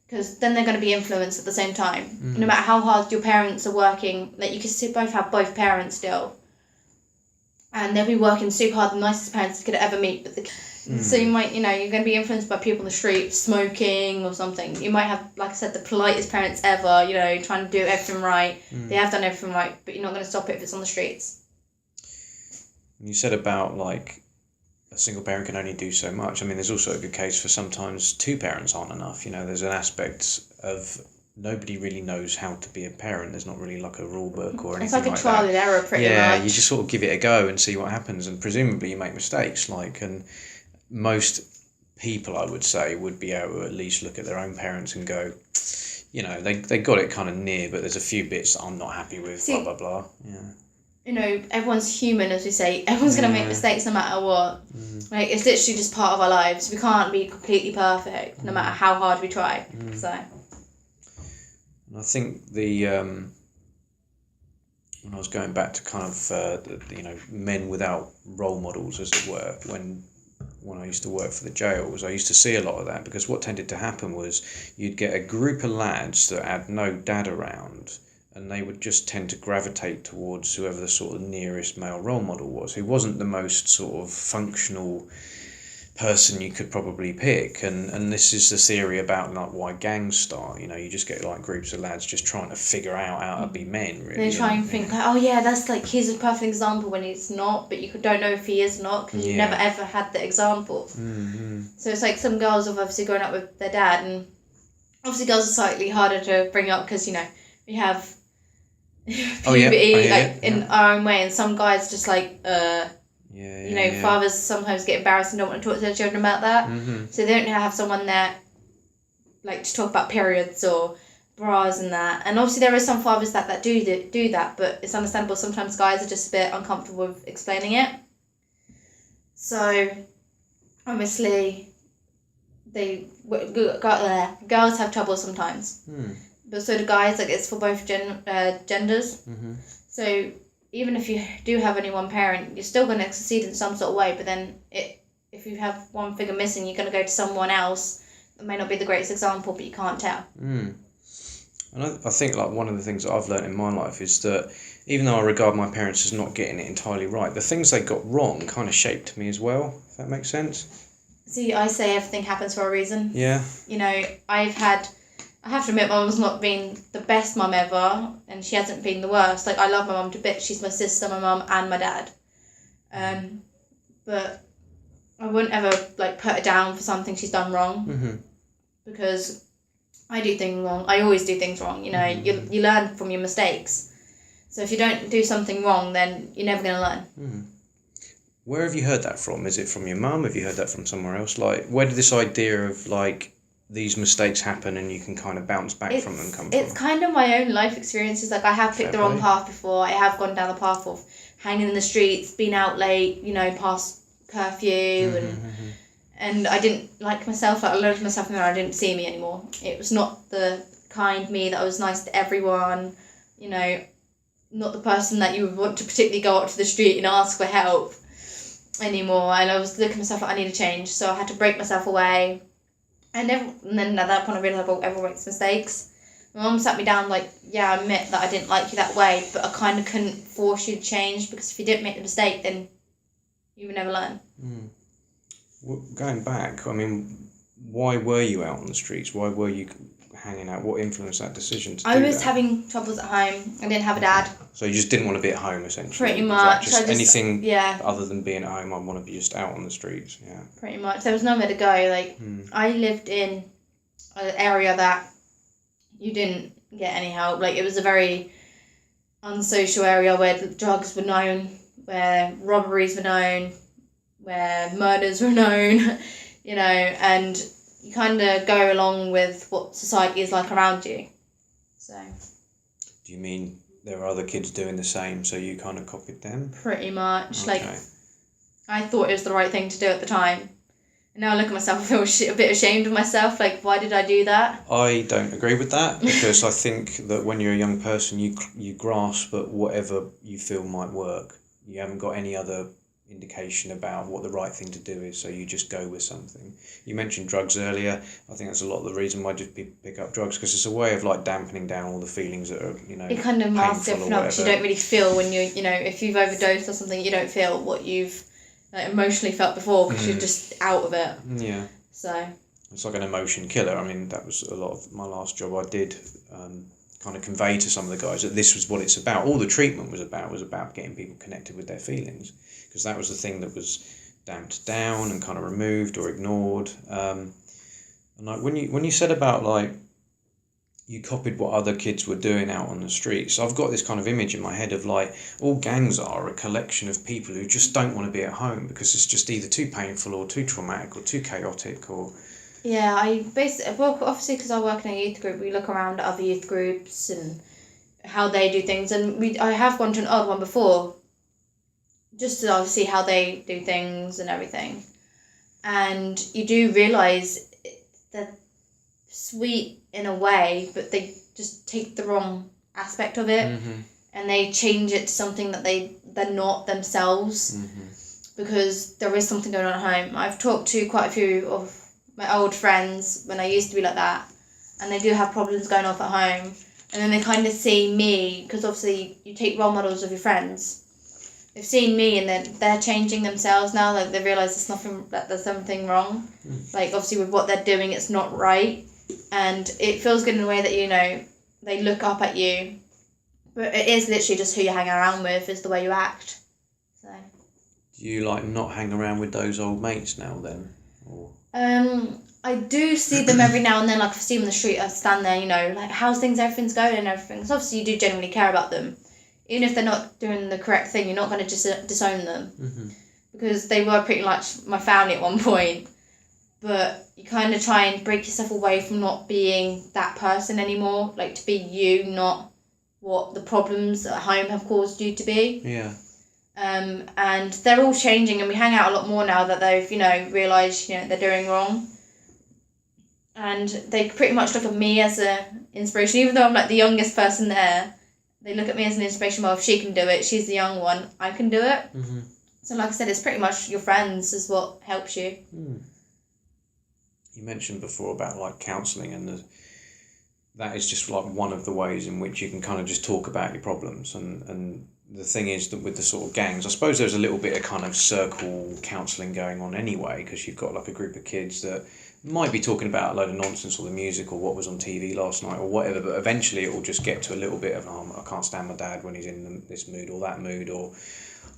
because then they're going to be influenced at the same time. No matter how hard your parents are working, you can both have both parents still, and they'll be working super hard, the nicest parents you could ever meet, but so you might, you're going to be influenced by people in the street smoking or something. You might have, like I said, the politest parents ever, trying to do everything right. They have done everything right, but you're not going to stop it if it's on the streets. You said about a single parent can only do so much. I mean, there's also a good case for sometimes two parents aren't enough. There's an aspect of nobody really knows how to be a parent. There's not really a rule book or anything like that. It's like a trial and error, pretty much. Yeah, you just sort of give it a go and see what happens, and presumably you make mistakes. And most people, I would say, would be able to at least look at their own parents and go, you know, they got it kind of near, but there's a few bits that I'm not happy with, blah, blah, blah. Yeah. You know, everyone's human, as we say. Everyone's going to make mistakes no matter what. Like, it's literally just part of our lives. We can't be completely perfect, no matter how hard we try. So. And I think when I was going back to kind of, men without role models, as it were, when I used to work for the jails, I used to see a lot of that, because what tended to happen was you'd get a group of lads that had no dad around, and they would just tend to gravitate towards whoever the sort of nearest male role model was, who wasn't the most sort of functional person you could probably pick. And this is the theory about like why gangs start. You know, you just get like groups of lads just trying to figure out how to be men, really. They try and think like, oh yeah, that's like, he's a perfect example, when he's not, but you don't know if he is not, because you've never ever had the example. So it's like some girls have obviously grown up with their dad, and obviously girls are slightly harder to bring up, because, you know, we have puberty in our own way, and some guys just like fathers sometimes get embarrassed and don't want to talk to their children about that. So they don't have someone there like to talk about periods or bras and that. And obviously there are some fathers that do that, but it's understandable. Sometimes guys are just a bit uncomfortable with explaining it. So obviously girls have trouble sometimes. But so do guys. Like, it's for both genders. So even if you do have only one parent, you're still going to succeed in some sort of way. But then if you have one figure missing, you're going to go to someone else that may not be the greatest example, but you can't tell. And I think like one of the things that I've learned in my life is that even though I regard my parents as not getting it entirely right, the things they got wrong kind of shaped me as well, if that makes sense. See, I say everything happens for a reason. Yeah. You know, I have to admit, my mum's not been the best mum ever, and she hasn't been the worst. Like, I love my mum to bits. She's my sister, my mum, and my dad. But I wouldn't ever, like, put her down for something she's done wrong. Because I do things wrong. I always do things wrong, you know. You learn from your mistakes. So if you don't do something wrong, then you're never going to learn. Where have you heard that from? Is it from your mum? Have you heard that from somewhere else? Like, where did this idea of, like, these mistakes happen and you can kind of bounce back from them come from? It's kind of my own life experiences. Like, I have picked the wrong path before. I have gone down the path of hanging in the streets, being out late, you know, past curfew, and I didn't like myself. Like, I looked at myself in the mirror, I didn't see me anymore. It was not the kind me that I was nice to everyone, you know, not the person that you would want to particularly go up to the street and ask for help anymore. And I was looking at myself like, I need to change. So I had to break myself away. And then at that point I realised everyone makes mistakes. My mum sat me down like, yeah, I admit that I didn't like you that way, but I kind of couldn't force you to change, because if you didn't make the mistake, then you would never learn. Well, going back, I mean, why were you out on the streets? Why were you hanging out? What influenced that decision to do that? I was having troubles at home. I didn't have a dad. So you just didn't want to be at home, essentially? Pretty much. Anything other than being at home, I want to be just out on the streets, yeah. Pretty much. There was nowhere to go. Like, I lived in an area that you didn't get any help. Like, it was a very unsocial area where drugs were known, where robberies were known, where murders were known, you know, and you kind of go along with what society is like around you. So. Do you mean there were other kids doing the same, so you kind of copied them? Pretty much. Okay. Like, I thought it was the right thing to do at the time. And now I look at myself, I feel a bit ashamed of myself. Like, why did I do that? I don't agree with that, because I think that when you're a young person, you grasp at whatever you feel might work. You haven't got any other indication about what the right thing to do is, so you just go with something. You mentioned drugs earlier. I think that's a lot of the reason why people pick up drugs, because it's a way of like dampening down all the feelings that are, you know, it kind of masks everything up, because you don't really feel when you know, if you've overdosed or something, you don't feel what you've emotionally felt before, because you're just out of it. Yeah. So it's like an emotion killer. I mean, that was a lot of my last job. I did kind of convey to some of the guys that this was what it's about. All the treatment was about getting people connected with their feelings, because that was the thing that was damped down and kind of removed or ignored. And like when you said about like you copied what other kids were doing out on the streets. So I've got this kind of image in my head of like all gangs are a collection of people who just don't want to be at home because it's just either too painful or too traumatic or too chaotic or... Yeah, obviously because I work in a youth group, we look around at other youth groups and how they do things, and I have gone to an odd one before, just to see how they do things and everything, and you do realise they're sweet in a way, but they just take the wrong aspect of it, and they change it to something that they're not themselves, because there is something going on at home. I've talked to quite a few of my old friends when I used to be like that, and they do have problems going off at home, and then they kind of see me, because obviously you take role models of your friends. They've seen me and then they're changing themselves now, like they realise there's something wrong, like obviously with what they're doing it's not right, and it feels good in a way that, you know, they look up at you, but it is literally just who you hang around with is the way you act. So do you like not hang around with those old mates now then, or... I do see them every now and then, like if I see them on the street, I stand there, you know, like how's things, everything's going and everything. So obviously you do genuinely care about them. Even if they're not doing the correct thing, you're not going to just disown them. Because they were pretty much my family at one point. But you kind of try and break yourself away from not being that person anymore. Like to be you, not what the problems at home have caused you to be. Yeah. And they're all changing, and we hang out a lot more now that they've, you know, realised, you know, they're doing wrong. And they pretty much look at me as an inspiration, even though I'm like the youngest person there. They look at me as an inspiration. Well, if she can do it, she's the young one, I can do it. So like I said, it's pretty much your friends is what helps you. You mentioned before about like counselling, and that is just like one of the ways in which you can kind of just talk about your problems, and the thing is that with the sort of gangs, I suppose there's a little bit of kind of circle counselling going on anyway, because you've got like a group of kids that might be talking about a load of nonsense or the music or what was on TV last night or whatever, but eventually it will just get to a little bit of, I can't stand my dad when he's in this mood or that mood, or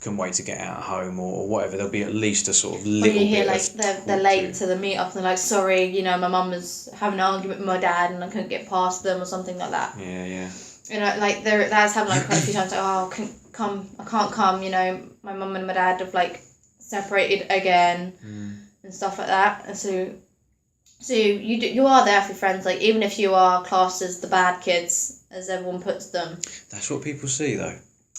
couldn't wait to get out of home or whatever. There'll be at least a sort of little bit. Or you hear like they're late to the meet up and they're like, sorry, you know, my mum was having an argument with my dad and I couldn't get past them or something like that. Yeah. You know, like that's happened like quite a few times. Like, I can't come. You know, my mum and my dad have like separated again and stuff like that. And so you are there for your friends. Like even if you are classed as the bad kids, as everyone puts them. That's what people see, though.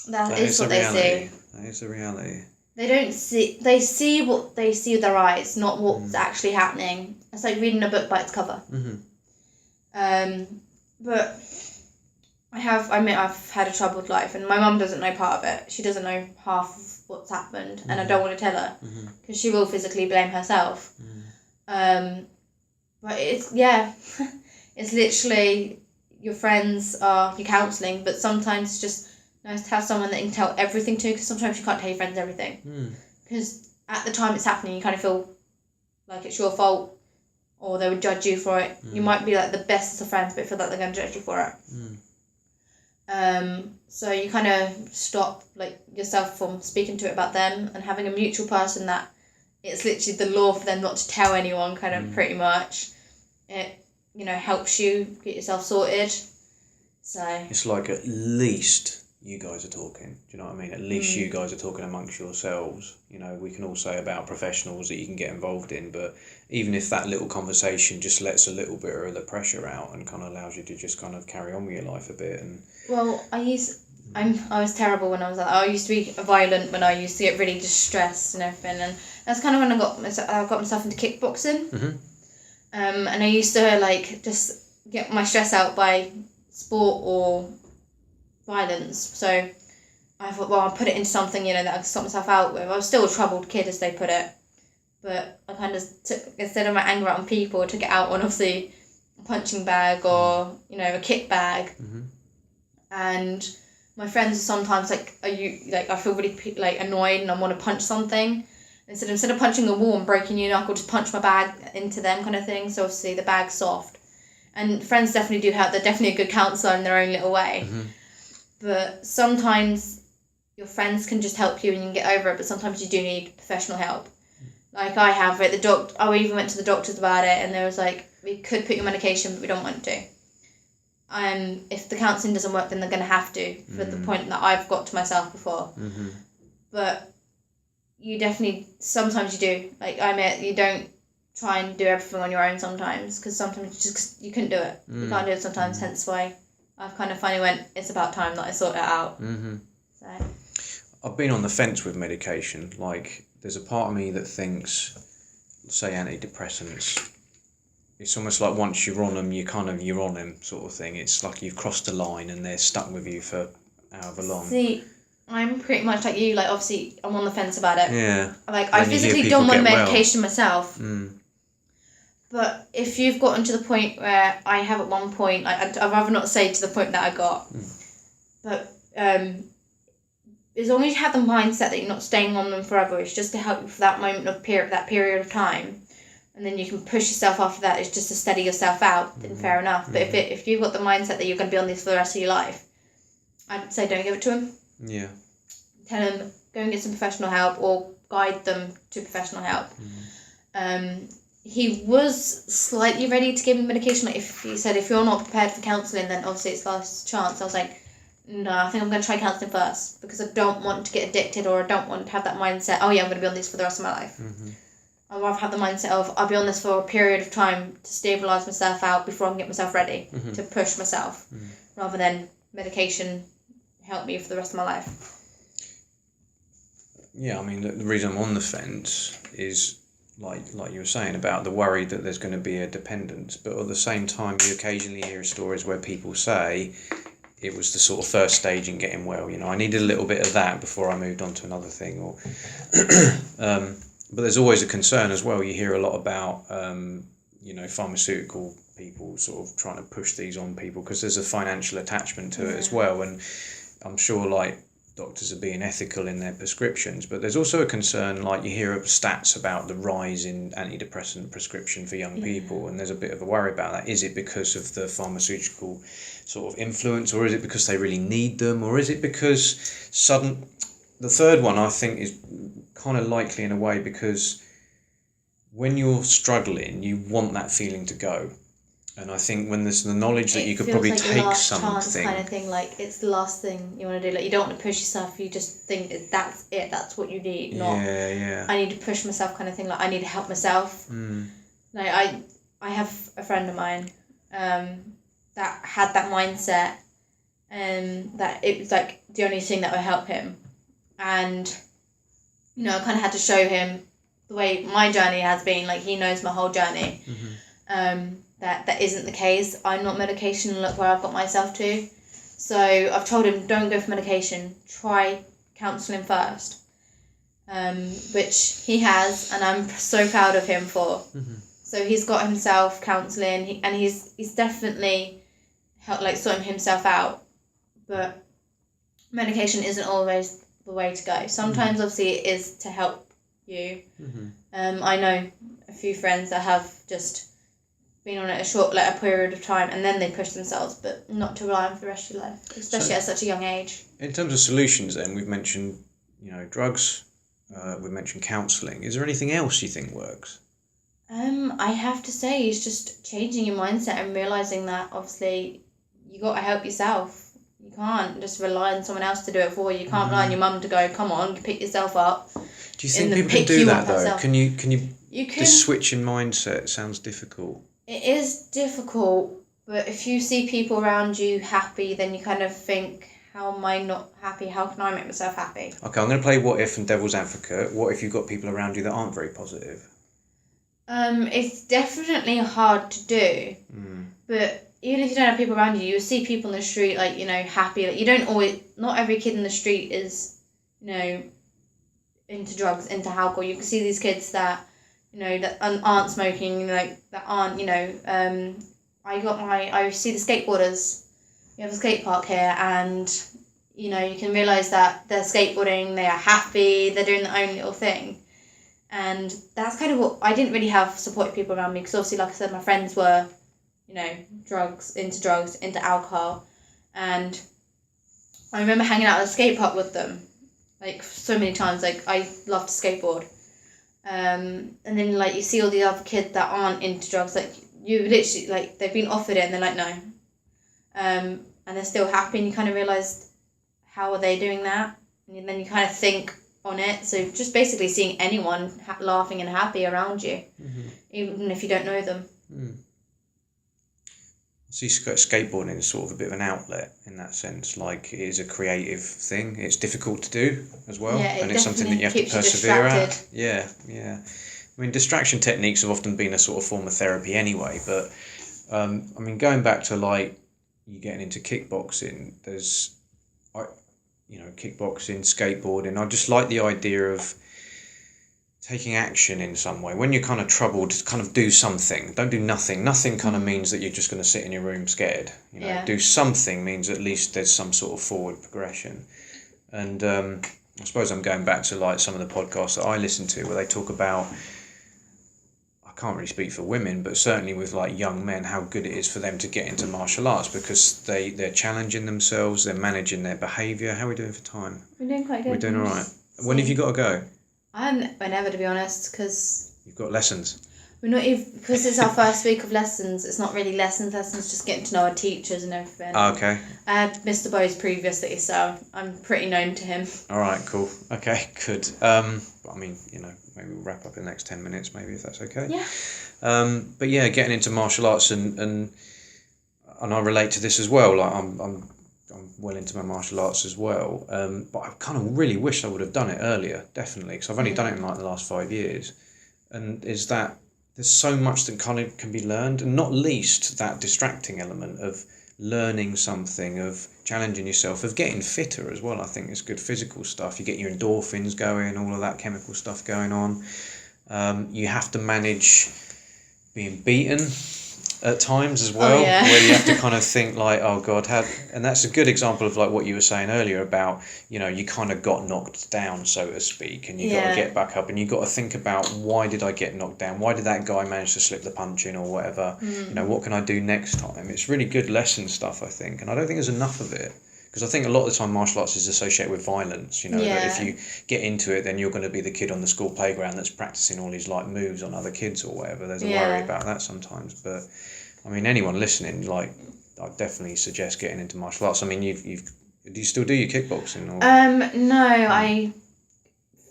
That is what they see. That is the reality. They don't see. They see what they see with their eyes, not what's actually happening. It's like reading a book by its cover. But I've had a troubled life, and my mum doesn't know part of it. She doesn't know half of what's happened, and I don't want to tell her because she will physically blame herself. But it's it's literally your friends are your counselling, but sometimes it's just nice to have someone that you can tell everything to, because sometimes you can't tell your friends everything. Because at the time it's happening, you kind of feel like it's your fault, or they would judge you for it. You might be like the best of friends, but feel like they're going to judge you for it. So you kind of stop like yourself from speaking to it about them, and having a mutual person that it's literally the law for them not to tell anyone, kind of pretty much. It, you know, helps you get yourself sorted. So it's like at least you guys are talking. Do you know what I mean? At least you guys are talking amongst yourselves. You know, we can all say about professionals that you can get involved in, but even if that little conversation just lets a little bit of the pressure out and kind of allows you to just kind of carry on with your life a bit. And well, I was terrible when I was like, I used to be violent when I used to get really distressed and everything, and that's kind of when I got myself into kickboxing. And I used to like just get my stress out by sport or violence. So I thought, well, I'll put it into something, you know, that I can sort myself out with. I was still a troubled kid, as they put it, but I kind of took, instead of my anger out on people, I took it out on obviously a punching bag or, you know, a kick bag. And my friends are sometimes like, are you like, I feel really like annoyed and I want to punch something. Instead of punching a wall and breaking your knuckle, just punch my bag into them, kind of thing. So obviously the bag's soft. And friends definitely do help. They're definitely a good counsellor in their own little way. But sometimes your friends can just help you and you can get over it, but sometimes you do need professional help. Like I have at I even went to the doctors about it, and they was like, we could put you on medication, but we don't want to. if the counselling doesn't work, then they're going to have to, for the point that I've got to myself before. But you definitely, sometimes you do. Like, I admit, you don't try and do everything on your own sometimes, because sometimes you couldn't do it. You can't do it sometimes, hence why I've kind of finally went, it's about time that I sort it out. So I've been on the fence with medication. Like, there's a part of me that thinks, say, antidepressants, it's almost like once you're on them, you're on them sort of thing. It's like you've crossed the line and they're stuck with you for however long. See, I'm pretty much like you. Like, obviously, I'm on the fence about it. Yeah. Like, I physically don't want medication myself. But if you've gotten to the point where I have at one point, I'd rather not say to the point that I got. But as long as you have the mindset that you're not staying on them forever, it's just to help you for that moment of that period of time. And then you can push yourself after that. It's just to steady yourself out, then fair enough. But if you've got the mindset that you're going to be on this for the rest of your life, I'd say don't give it to him. Yeah. Tell him, go and get some professional help, or guide them to professional help. He was slightly ready to give me medication. Like, if he said, if you're not prepared for counselling, then obviously it's last chance. I was like, no, I think I'm going to try counselling first, because I don't want to get addicted, or I don't want to have that mindset, oh yeah, I'm going to be on this for the rest of my life. I'd rather have the mindset of, I'll be on this for a period of time to stabilise myself out before I can get myself ready to push myself, rather than medication help me for the rest of my life. Yeah, I mean, the reason I'm on the fence is, like you were saying, about the worry that there's going to be a dependence. But at the same time, you occasionally hear stories where people say it was the sort of first stage in getting well. You know, I needed a little bit of that before I moved on to another thing. Or, but there's always a concern as well. You hear a lot about, pharmaceutical people sort of trying to push these on people, because there's a financial attachment to it as well. And I'm sure, like, doctors are being ethical in their prescriptions, but there's also a concern, like you hear of stats about the rise in antidepressant prescription for young people, and there's a bit of a worry about that. Is it because of the pharmaceutical sort of influence, or is it because they really need them, or is it because the third one I think is kind of likely in a way, because when you're struggling, you want that feeling to go. And I think when there's the knowledge that you could probably take something, kind of thing, like it's the last thing you want to do. Like, you don't want to push yourself. You just think that's it. That's what you need. Not I need to push myself, kind of thing. Like, I need to help myself. Like, I have a friend of mine, that had that mindset, and that it was like the only thing that would help him. And I kind of had to show him the way my journey has been. Like, he knows my whole journey. That isn't the case. I'm not medication. Look where I've got myself to. So I've told him, don't go for medication. Try counselling first, which he has, and I'm so proud of him for. So he's got himself counselling, and he's definitely helped, like, sorting himself out. But medication isn't always the way to go. Sometimes, obviously, it is to help you. I know a few friends that have just been on it a period of time, and then they push themselves, but not to rely on for the rest of your life, especially at such a young age. In terms of solutions, then, we've mentioned, drugs, we've mentioned counselling. Is there anything else you think works? I have to say, it's just changing your mindset and realising that, obviously, you got to help yourself. You can't just rely on someone else to do it for you. You can't rely on your mum to go, come on, pick yourself up. Do you think people can do that, though? Can you this switch in mindset sounds difficult. It is difficult, but if you see people around you happy, then you kind of think, how am I not happy? How can I make myself happy? Okay, I'm going to play what if and devil's advocate. What if you've got people around you that aren't very positive? It's definitely hard to do, but even if you don't have people around you, you'll see people in the street, like, happy. Like, you don't always, not every kid in the street is, into drugs, into alcohol. You can see these kids that, that aren't smoking, like, that aren't, I see the skateboarders. We have a skate park here, and, you can realise that they're skateboarding, they are happy, they're doing their own little thing. And that's kind of what, I didn't really have supportive people around me, because obviously, like I said, my friends were, drugs, into alcohol. And I remember hanging out at a skate park with them, like, so many times. Like, I love to skateboard. And then, like, you see all the other kids that aren't into drugs, like, you literally, like, they've been offered it and they're like, no. and they're still happy, and you kind of realise, how are they doing that? And then you kind of think on it. So just basically seeing anyone laughing and happy around you, even if you don't know them. So skateboarding is sort of a bit of an outlet in that sense. Like, it is a creative thing. It's difficult to do as well, Yeah, and it's something that you have to persevere at. Yeah. I mean, distraction techniques have often been a sort of form of therapy anyway. But I mean, going back to like you getting into kickboxing, there's, kickboxing, skateboarding. I just like the idea of taking action in some way. When you're kind of troubled, kind of do something. Don't do nothing. Nothing kind of means that you're just going to sit in your room scared. Do something means at least there's some sort of forward progression. And I suppose I'm going back to like some of the podcasts that I listen to where they talk about, I can't really speak for women, but certainly with like young men, how good it is for them to get into martial arts because they're challenging themselves, they're managing their behaviour. How are we doing for time? We're doing quite good. We're doing all right. When have you got to go? Whenever, to be honest, because you've got lessons. We're not even, because it's our first week of lessons. It's not really lessons, just getting to know our teachers and everything. Oh, okay. I had Mr. Bowes previously, so I'm pretty known to him. All right, cool. Okay, good. I mean, maybe we'll wrap up in the next 10 minutes, maybe, if that's okay. Yeah. But yeah, getting into martial arts and I relate to this as well. Like I'm well into my martial arts as well. But I kind of really wish I would have done it earlier, definitely, because I've only done it in like the last 5 years. And is that there's so much that kind of can be learned, and not least that distracting element of learning something, of challenging yourself, of getting fitter as well. I think it's good physical stuff. You get your endorphins going, all of that chemical stuff going on. You have to manage being beaten at times as well, where you have to kind of think like, oh God, and that's a good example of like what you were saying earlier about, you kind of got knocked down, so to speak, and you got to get back up, and you got to think about, why did I get knocked down? Why did that guy manage to slip the punch in or whatever? What can I do next time? It's really good lesson stuff, I think, and I don't think there's enough of it. Because I think a lot of the time martial arts is associated with violence, that if you get into it, then you're going to be the kid on the school playground that's practicing all these like moves on other kids or whatever. There's a worry about that sometimes. But I mean, anyone listening, like, I definitely suggest getting into martial arts. I mean, do you still do your kickboxing? Or?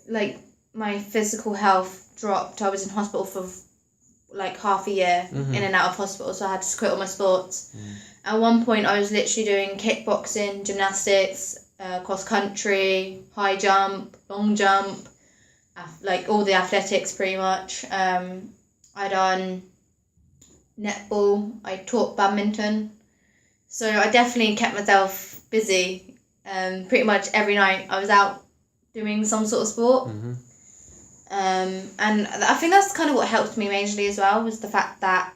No, my physical health dropped. I was in hospital for like half a year, in and out of hospital, so I had to quit all my sports. At one point, I was literally doing kickboxing, gymnastics, cross country, high jump, long jump, like all the athletics pretty much. I done netball, I taught badminton. So I definitely kept myself busy. Pretty much every night I was out doing some sort of sport. And I think that's kind of what helped me majorly as well, was the fact that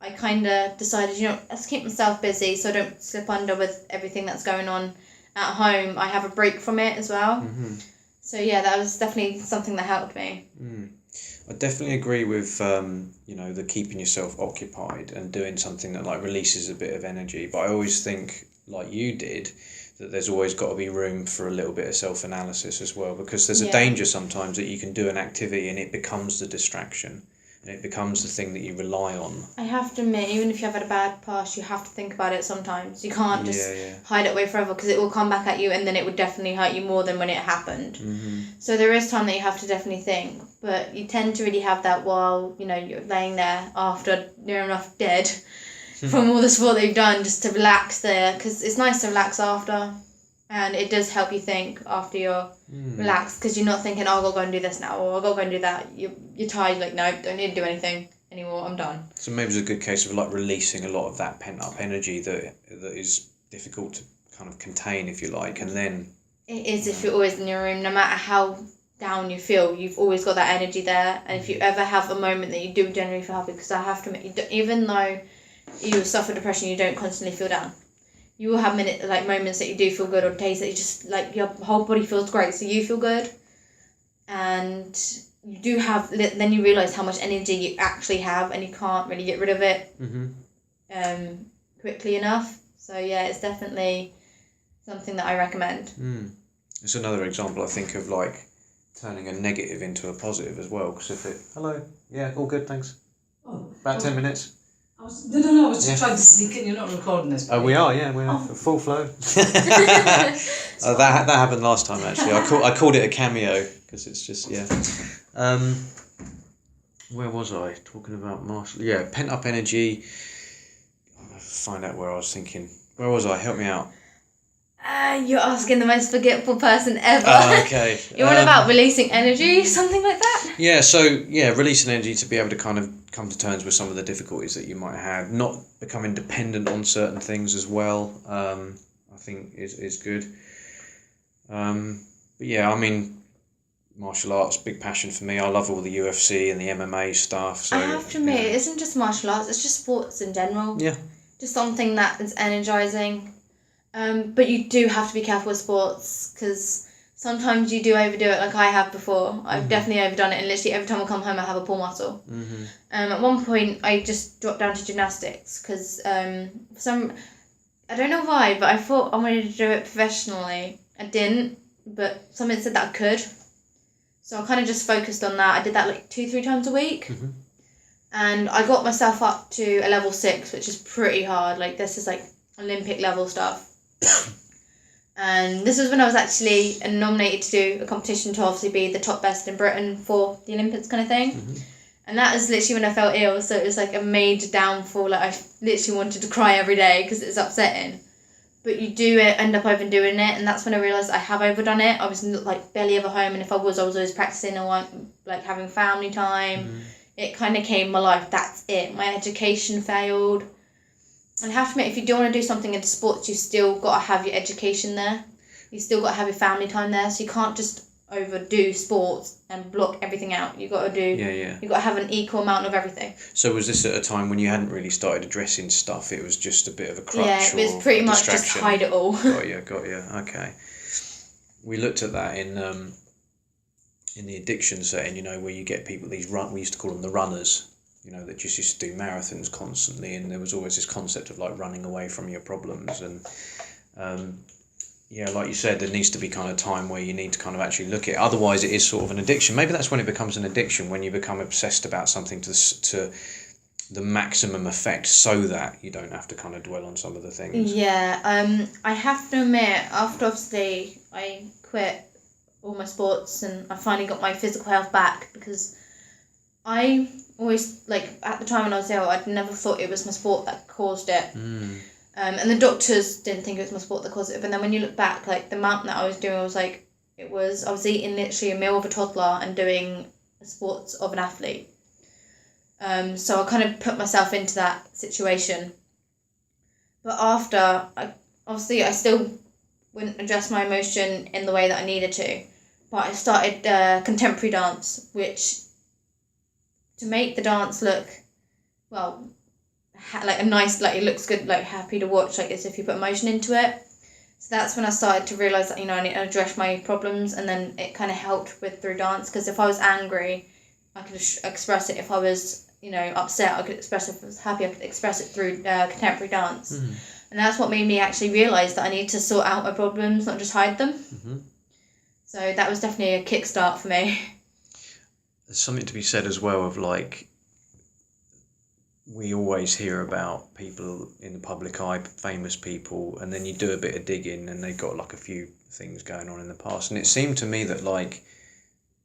I kind of decided, let's keep myself busy so I don't slip under with everything that's going on at home. I have a break from it as well. So yeah, that was definitely something that helped me. I definitely agree with, the keeping yourself occupied and doing something that like releases a bit of energy. But I always think, like you did, that there's always got to be room for a little bit of self-analysis as well, because there's a danger sometimes that you can do an activity and it becomes the distraction. And it becomes the thing that you rely on. I have to admit, even if you've had a bad past, you have to think about it sometimes. You can't just hide it away forever, because it will come back at you, and then it would definitely hurt you more than when it happened. So there is time that you have to definitely think. But you tend to really have that while, you're laying there after near enough dead from all the sport that you've done, just to relax there. Because it's nice to relax after. And it does help you think after you're relaxed, because you're not thinking, oh, I'll go and do this now, or I'll go and do that. You're tired, like, no, don't need to do anything anymore, I'm done. So maybe it's a good case of like releasing a lot of that pent up energy that is difficult to kind of contain, if you like, and then... It is if you're always in your room, no matter how down you feel, you've always got that energy there. And if you ever have a moment that you do generally feel happy, because I have to admit, even though you suffer depression, you don't constantly feel down. You will have moments that you do feel good, or days that you just, like, your whole body feels great, so you feel good. And you do have, then you realise how much energy you actually have, and you can't really get rid of it quickly enough. So, yeah, it's definitely something that I recommend. It's another example, I think, of, like, turning a negative into a positive as well. Because if it... Hello. Yeah, all good, thanks. About 10 minutes. No, I was just trying to sneak in. You're not recording this. Oh, we are, yeah, we're full flow. That happened last time, actually. I called it a cameo, because it's just, yeah. Where was I? Talking about martial... Yeah, pent-up energy. I'm going to find out where I was thinking. Where was I? Help me out. You're asking the most forgetful person ever. Oh, okay. You're on about releasing energy, something like that? Yeah, so, releasing energy to be able to kind of come to terms with some of the difficulties that you might have. Not becoming dependent on certain things as well, I think is good. But yeah, I mean, martial arts, big passion for me. I love all the UFC and the MMA stuff. So, I have to admit, it isn't just martial arts, it's just sports in general. Yeah. Just something that is energising. But you do have to be careful with sports, because sometimes you do overdo it, like I have before. I've definitely overdone it, and literally every time I come home I have a pull muscle. At one point I just dropped down to gymnastics, because I don't know why, but I thought I wanted to do it professionally. I didn't, but someone said that I could. So I kind of just focused on that. I did that like 2-3 times a week. And I got myself up to a level 6, which is pretty hard. Like, this is like Olympic level stuff. And this was when I was actually nominated to do a competition to obviously be the top best in Britain for the Olympics kind of thing. And that was literally when I felt ill, so it was like a major downfall. Like, I literally wanted to cry every day because it's upsetting. But you do end up overdoing it, and that's when I realised I have overdone it. I was like barely ever home, and if I was always practising or like having family time. It kind of came my life, that's it. My education failed. And I have to admit, if you do want to do something in sports, you still got to have your education there. You still got to have your family time there. So you can't just overdo sports and block everything out. You got to do. You got to have an equal amount of everything. So was this at a time when you hadn't really started addressing stuff? It was just a bit of a crutch. Yeah, it was pretty much just hide it all. Got you. Okay. We looked at that in the addiction setting, where you get people, we used to call them the runners, that just used to do marathons constantly, and there was always this concept of like running away from your problems, and like you said, there needs to be kind of time where you need to kind of actually look at it. Otherwise it is sort of an addiction. Maybe that's when it becomes an addiction, when you become obsessed about something to the maximum effect, so that you don't have to kind of dwell on some of the things. I have to admit, after obviously I quit all my sports and I finally got my physical health back, because I always, like, at the time when I was ill, I'd never thought it was my sport that caused it. And the doctors didn't think it was my sport that caused it, but then when you look back, like, the amount that I was doing, I was eating literally a meal of a toddler and doing sports of an athlete. So I kind of put myself into that situation. But after, I still wouldn't address my emotion in the way that I needed to. But I started contemporary dance, which, to make the dance look, well, like a nice, like it looks good, like happy to watch, like as if you put emotion into it. So that's when I started to realise that, I need to address my problems, and then it kind of helped through dance, because if I was angry, I could express it. If I was, upset, I could express it. If I was happy, I could express it through contemporary dance. And that's what made me actually realise that I need to sort out my problems, not just hide them. So that was definitely a kickstart for me. There's something to be said as well of, like, we always hear about people in the public eye, famous people, and then you do a bit of digging and they've got like a few things going on in the past. And it seemed to me that, like,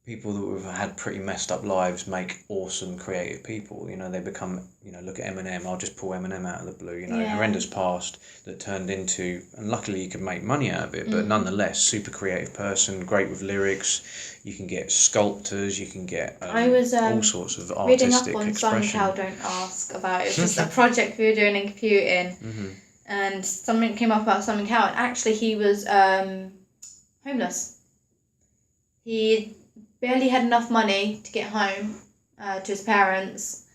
people that have had pretty messed up lives make awesome creative people. They become, look at Eminem. I'll just pull Eminem out of the blue. Horrendous past that turned into, and luckily you could make money out of it, but nonetheless, super creative person, great with lyrics. You can get sculptors, you can get I was all sorts of reading artistic up on expression. Suncow, don't ask about it. It was just a project we were doing in computing, and something came up about Suncow, and actually he was homeless. He barely had enough money to get home to his parents,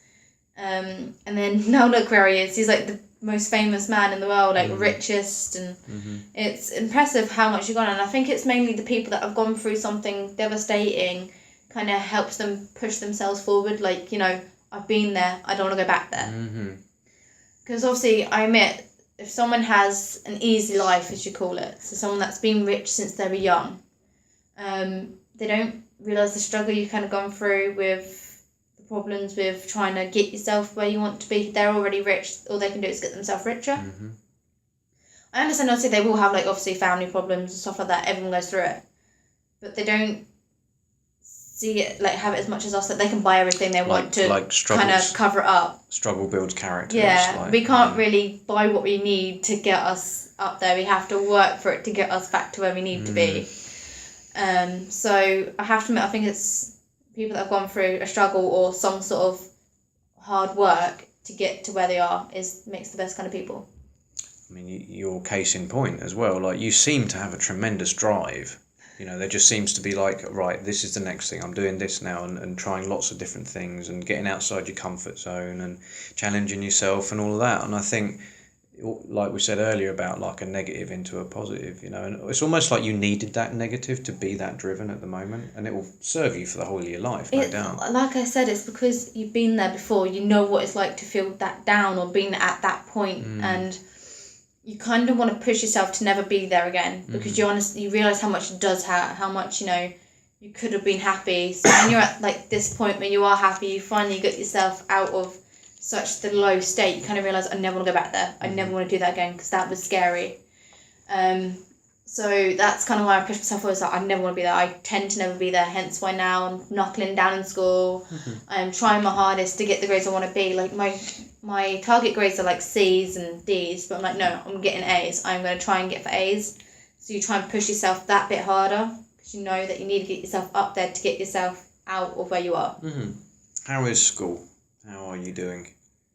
and then now look where he is. He's like the most famous man in the world, like richest, and it's impressive how much you've gone. And I think it's mainly the people that have gone through something devastating kind of helps them push themselves forward. Like, I've been there, I don't want to go back there. Because obviously, I admit, if someone has an easy life, as you call it, so someone that's been rich since they were young, they don't realise the struggle you've kind of gone through with the problems with trying to get yourself where you want to be. They're already rich. All they can do is get themselves richer. Mm-hmm. I understand, obviously, they will have, like, obviously family problems and stuff like that. Everyone goes through it. But they don't see it, like, have it as much as us, that they can buy everything they want to kind of cover it up. Struggle builds character. Yeah, we can't really buy what we need to get us up there. We have to work for it to get us back to where we need to be. So I have to admit, I think it's people that have gone through a struggle or some sort of hard work to get to where they are makes the best kind of people. I mean, your case in point as well. Like, you seem to have a tremendous drive. You know, there just seems to be like, right, this is the next thing. I'm doing this now, and trying lots of different things and getting outside your comfort zone and challenging yourself and all of that. And I think, like we said earlier about like a negative into a positive, you know, and it's almost like you needed that negative to be that driven at the moment, and it will serve you for the whole of your life, no doubt. Like I said, it's because you've been there before. You know what it's like to feel that down or being at that point, and you kind of want to push yourself to never be there again, because you realise how much it does how much, you know, you could have been happy. So when you're at like this point where you are happy, you finally get yourself out of such the low state, you kind of realise, I never want to go back there. I never want to do that again, because that was scary. So that's kind of why I pushed myself forward. Like, I never want to be there. I tend to never be there, hence why now I'm knuckling down in school. I'm trying my hardest to get the grades I want to be. Like, my target grades are like C's and D's, but I'm like, no, I'm getting A's. I'm going to try and get for A's. So you try and push yourself that bit harder, because you know that you need to get yourself up there to get yourself out of where you are. How is school? How are you doing?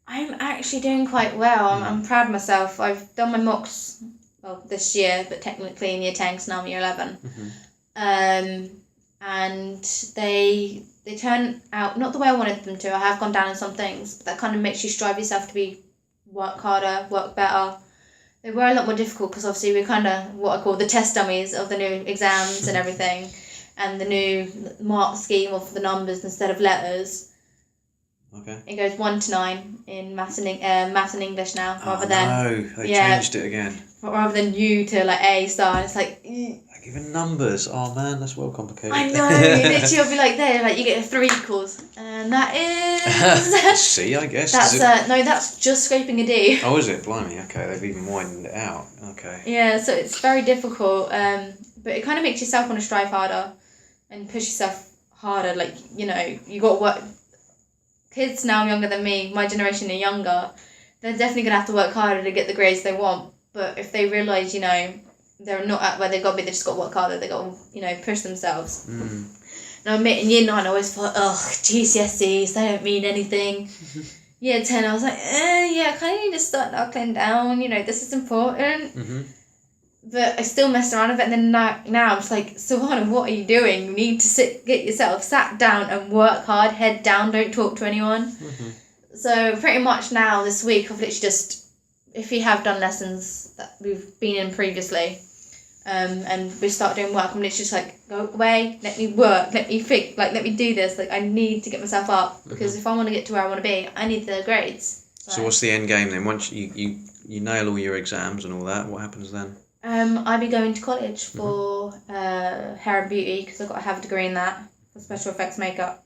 I'm actually doing quite well. I'm proud of myself. I've done my mocks, well, this year, but technically in year 10, because now I'm year 11. And they turn out not the way I wanted them to. I have gone down in some things, but that kind of makes you strive yourself to work harder, work better. They were a lot more difficult, because obviously we're kind of what I call the test dummies of the new exams and everything, and the new mark scheme of the numbers instead of letters. Okay. It goes 1 to 9 in maths and English now, rather than... No, they changed it again. Rather than U to like A star, and it's like... Like even numbers, oh man, that's well complicated. I know, literally you'll be like there, like you get 3 equals, and that is... C, I guess. That's just scraping a D. Oh, is it? Blimey, okay, they've even widened it out, okay. Yeah, so it's very difficult, but it kind of makes yourself want to strive harder, and push yourself harder, like, you know, you got to work... Kids now younger than me, my generation are younger, they're definitely going to have to work harder to get the grades they want. But if they realise, you know, they're not at where they've got to be, they just got to work harder, they've got to, you know, push themselves. And I admit, in year 9 I always thought, GCSEs, they don't mean anything. Year 10 I was like, yeah, I kind of need to start knuckling down, you know, this is important. But I still messed around with it, and then now I'm just like, Savannah, what are you doing? You need to get yourself sat down and work hard, head down, don't talk to anyone. So pretty much now this week I've literally just, if you have done lessons that we've been in previously, and we start doing work, I'm literally just like, go away, let me work, let me think, like, let me do this. Like, I need to get myself up, because if I want to get to where I want to be, I need the grades. So what's the end game then? Once you nail all your exams and all that, what happens then? I'll be going to college for hair and beauty, because I've got to have a degree in that, for special effects makeup.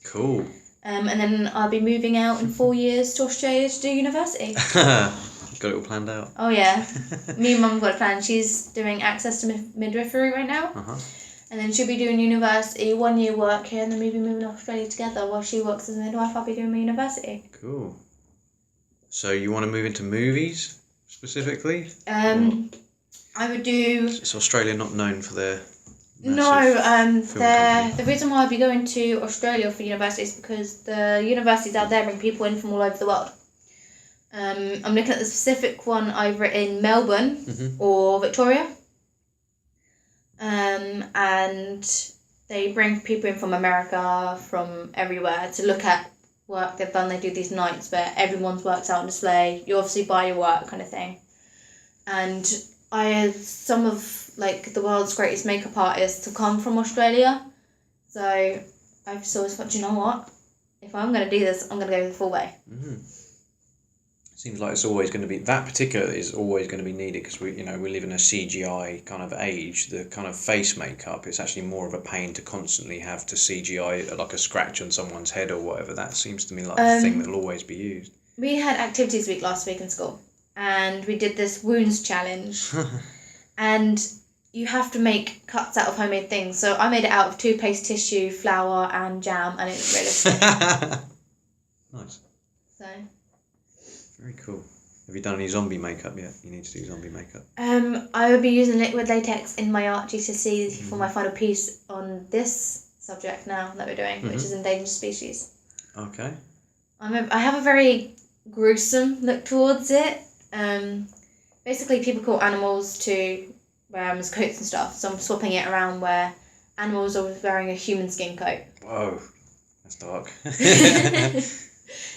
Cool. And then I'll be moving out in 4 years to Australia to do university. Got it all planned out. Oh yeah, me and Mum got it planned. She's doing access to midwifery right now, and then she'll be doing university, 1 year work here, and then we'll be moving to Australia together. While she works as a midwife, I'll be doing my university. Cool. So you want to move into movies specifically? I would do... Is Australia not known for their... The reason why I'd be going to Australia for university is because the universities out there bring people in from all over the world. I'm looking at the specific one either in Melbourne or Victoria. And they bring people in from America, from everywhere, to look at work they've done. They do these nights where everyone's work's out on display. You obviously buy your work, kind of thing. And I had some of like the world's greatest makeup artists to come from Australia. So I've just always thought, you know what? If I'm going to do this, I'm going to go the full way. Seems like it's always going to be, that particular is always going to be needed because we live in a CGI kind of age. The kind of face makeup, it's actually more of a pain to constantly have to CGI like a scratch on someone's head or whatever. That seems to me like the thing that'll always be used. We had activities week last week in school, and we did this wounds challenge, and you have to make cuts out of homemade things. So I made it out of toothpaste, tissue, flour, and jam, and it was realistic. Nice. So. Very cool. Have you done any zombie makeup yet? You need to do zombie makeup. I will be using liquid latex in my art GCSE for my final piece on this subject now that we're doing, which is endangered species. Okay. I have a very gruesome look towards it. Basically, people call animals to wear them as coats and stuff, so I'm swapping it around where animals are wearing a human skin coat. Whoa, that's dark.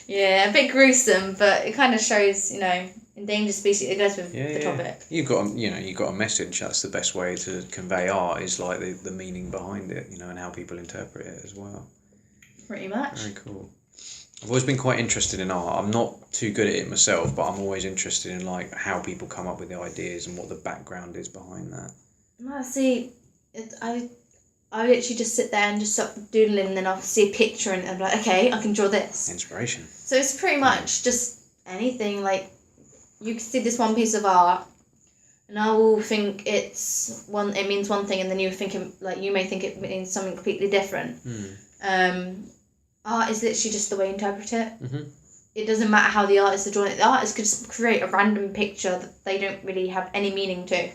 Yeah, a bit gruesome, but it kind of shows, endangered species. It goes with the topic. You've got a message. That's the best way to convey art, is like the meaning behind it, and how people interpret it as well. Pretty much. Very cool. I've always been quite interested in art. I'm not too good at it myself, but I'm always interested in like how people come up with the ideas and what the background is behind that. Well, see, I literally just sit there and just start doodling, and then I'll see a picture and I'm like, okay, I can draw this. Inspiration. So it's pretty much just anything. Like, you can see this one piece of art, and I will think it means one thing, and then you may think it means something completely different. Art is literally just the way you interpret it. Mm-hmm. It doesn't matter how the artist is drawing it. The artist could just create a random picture that they don't really have any meaning to,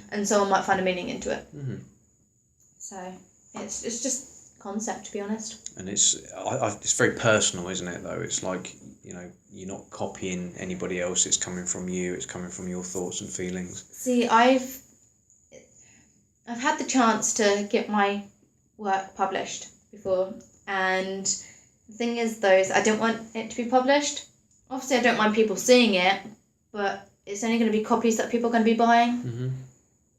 and someone might find a meaning into it. Mm-hmm. So it's just concept, to be honest. And it's very personal, isn't it? Though it's like you're not copying anybody else. It's coming from you. It's coming from your thoughts and feelings. See, I've had the chance to get my work published before, and the thing is, though, is I don't want it to be published. Obviously, I don't mind people seeing it, but it's only going to be copies that people are going to be buying. Mm-hmm.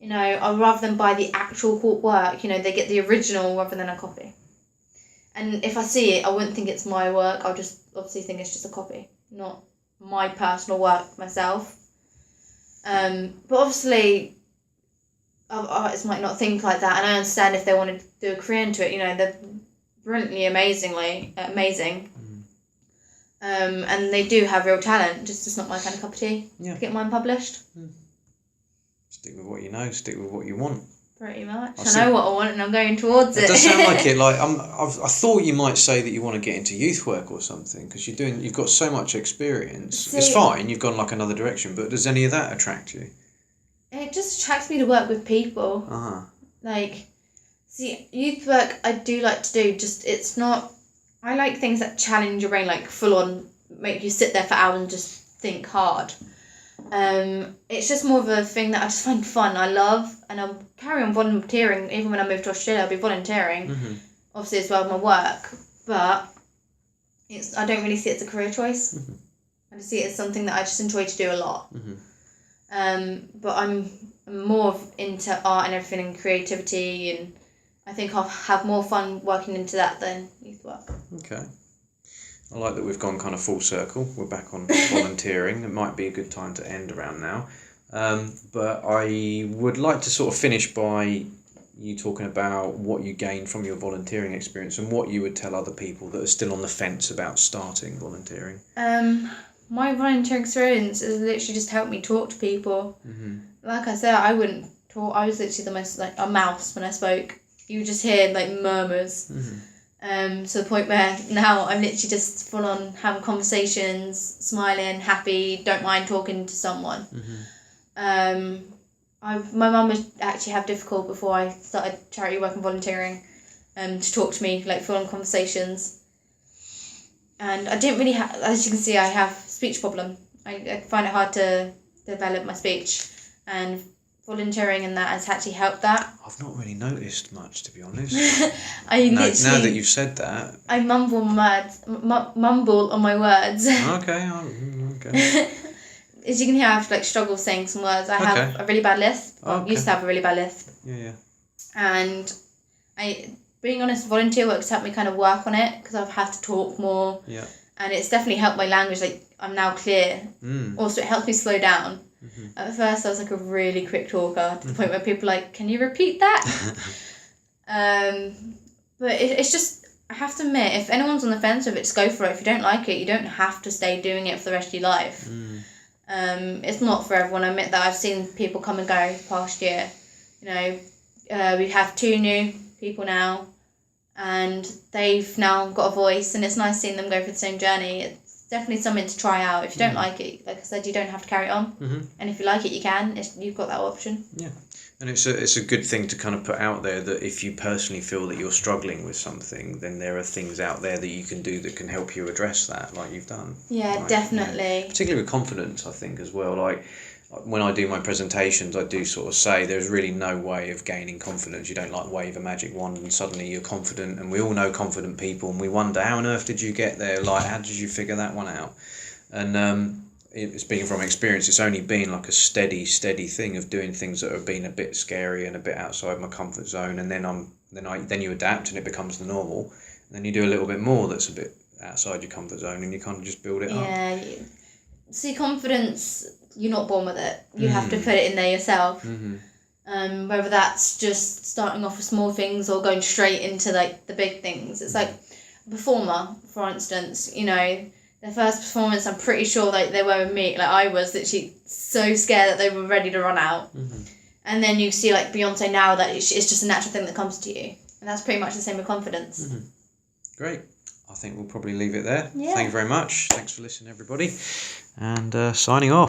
I'd rather than buy the actual work, they get the original rather than a copy. And if I see it, I wouldn't think it's my work. I'll just obviously think it's just a copy, not my personal work myself. But obviously, artists might not think like that, and I understand if they want to do a career into it. They're brilliantly, amazing. And they do have real talent. Just it's not my kind of cup of tea to get mine published. Stick with what you know. Stick with what you want. Pretty much. I know what I want, and I'm going towards it. It does sound like it. Like I thought you might say that you want to get into youth work or something, because you've got so much experience. See, it's fine. You've gone like another direction, but does any of that attract you? It just attracts me to work with people. Like, see, youth work I do like to do. Just it's not. I like things that challenge your brain, like full on, make you sit there for hours and just think hard. It's just more of a thing that I just find fun. I love, and I'll carry on volunteering. Even when I move to Australia, I'll be volunteering, obviously as well as my work. But I don't really see it as a career choice. I just see it as something that I just enjoy to do a lot. But I'm more into art and everything and creativity, and I think I'll have more fun working into that than youth work. Okay. I like that we've gone kind of full circle. We're back on volunteering. It might be a good time to end around now. But I would like to sort of finish by you talking about what you gained from your volunteering experience and what you would tell other people that are still on the fence about starting volunteering. My volunteering experience has literally just helped me talk to people. Like I said, I wouldn't talk. I was literally the most like a mouse when I spoke. You would just hear like murmurs. To the point where now I'm literally just full on having conversations, smiling, happy, don't mind talking to someone. My mum would actually have difficult before I started charity work and volunteering to talk to me, like full on conversations. And I didn't really have, as you can see, I have speech problem. I find it hard to develop my speech, and volunteering and that has actually helped that. I've not really noticed much, to be honest. Now that you've said that, I mumble on my words. Okay. As you can hear, I have to struggle saying some words. I have a really bad lisp. I used to have a really bad lisp. Yeah. And being honest, volunteer work's helped me kind of work on it because I've had to talk more. Yeah. And it's definitely helped my language. Like, I'm now clear. Also, it helps me slow down. At first, I was like a really quick talker to the point where people are like, can you repeat that? But it's just, I have to admit, if anyone's on the fence with it, just go for it. If you don't like it, you don't have to stay doing it for the rest of your life. It's not for everyone. I admit that I've seen people come and go past year. You know, we have 2 new people now, and they've now got a voice, and it's nice seeing them go through the same journey. It's definitely something to try out. If you don't like it, like I said, you don't have to carry it on. And if you like it, you can. You've got that option. Yeah. And it's a good thing to kind of put out there that if you personally feel that you're struggling with something, then there are things out there that you can do that can help you address that, like you've done. Yeah, like, definitely. Particularly with confidence, I think, as well. Like, when I do my presentations, I do sort of say there's really no way of gaining confidence. You don't like wave a magic wand and suddenly you're confident. And we all know confident people, and we wonder, how on earth did you get there? Like, how did you figure that one out? And speaking from experience, it's only been like a steady thing of doing things that have been a bit scary and a bit outside my comfort zone, and then you adapt and it becomes the normal. And then you do a little bit more that's a bit outside your comfort zone, and you kind of just build it up. Yeah. See, confidence, you're not born with it. You have to put it in there yourself. Whether that's just starting off with small things or going straight into like the big things. It's like a performer, for instance, you know, their first performance, I'm pretty sure like they were with me, like I was literally so scared that they were ready to run out. And then you see like Beyonce now, that it's just a natural thing that comes to you. And that's pretty much the same with confidence. Great. I think we'll probably leave it there. Yeah. Thank you very much. Thanks for listening, everybody. And signing off.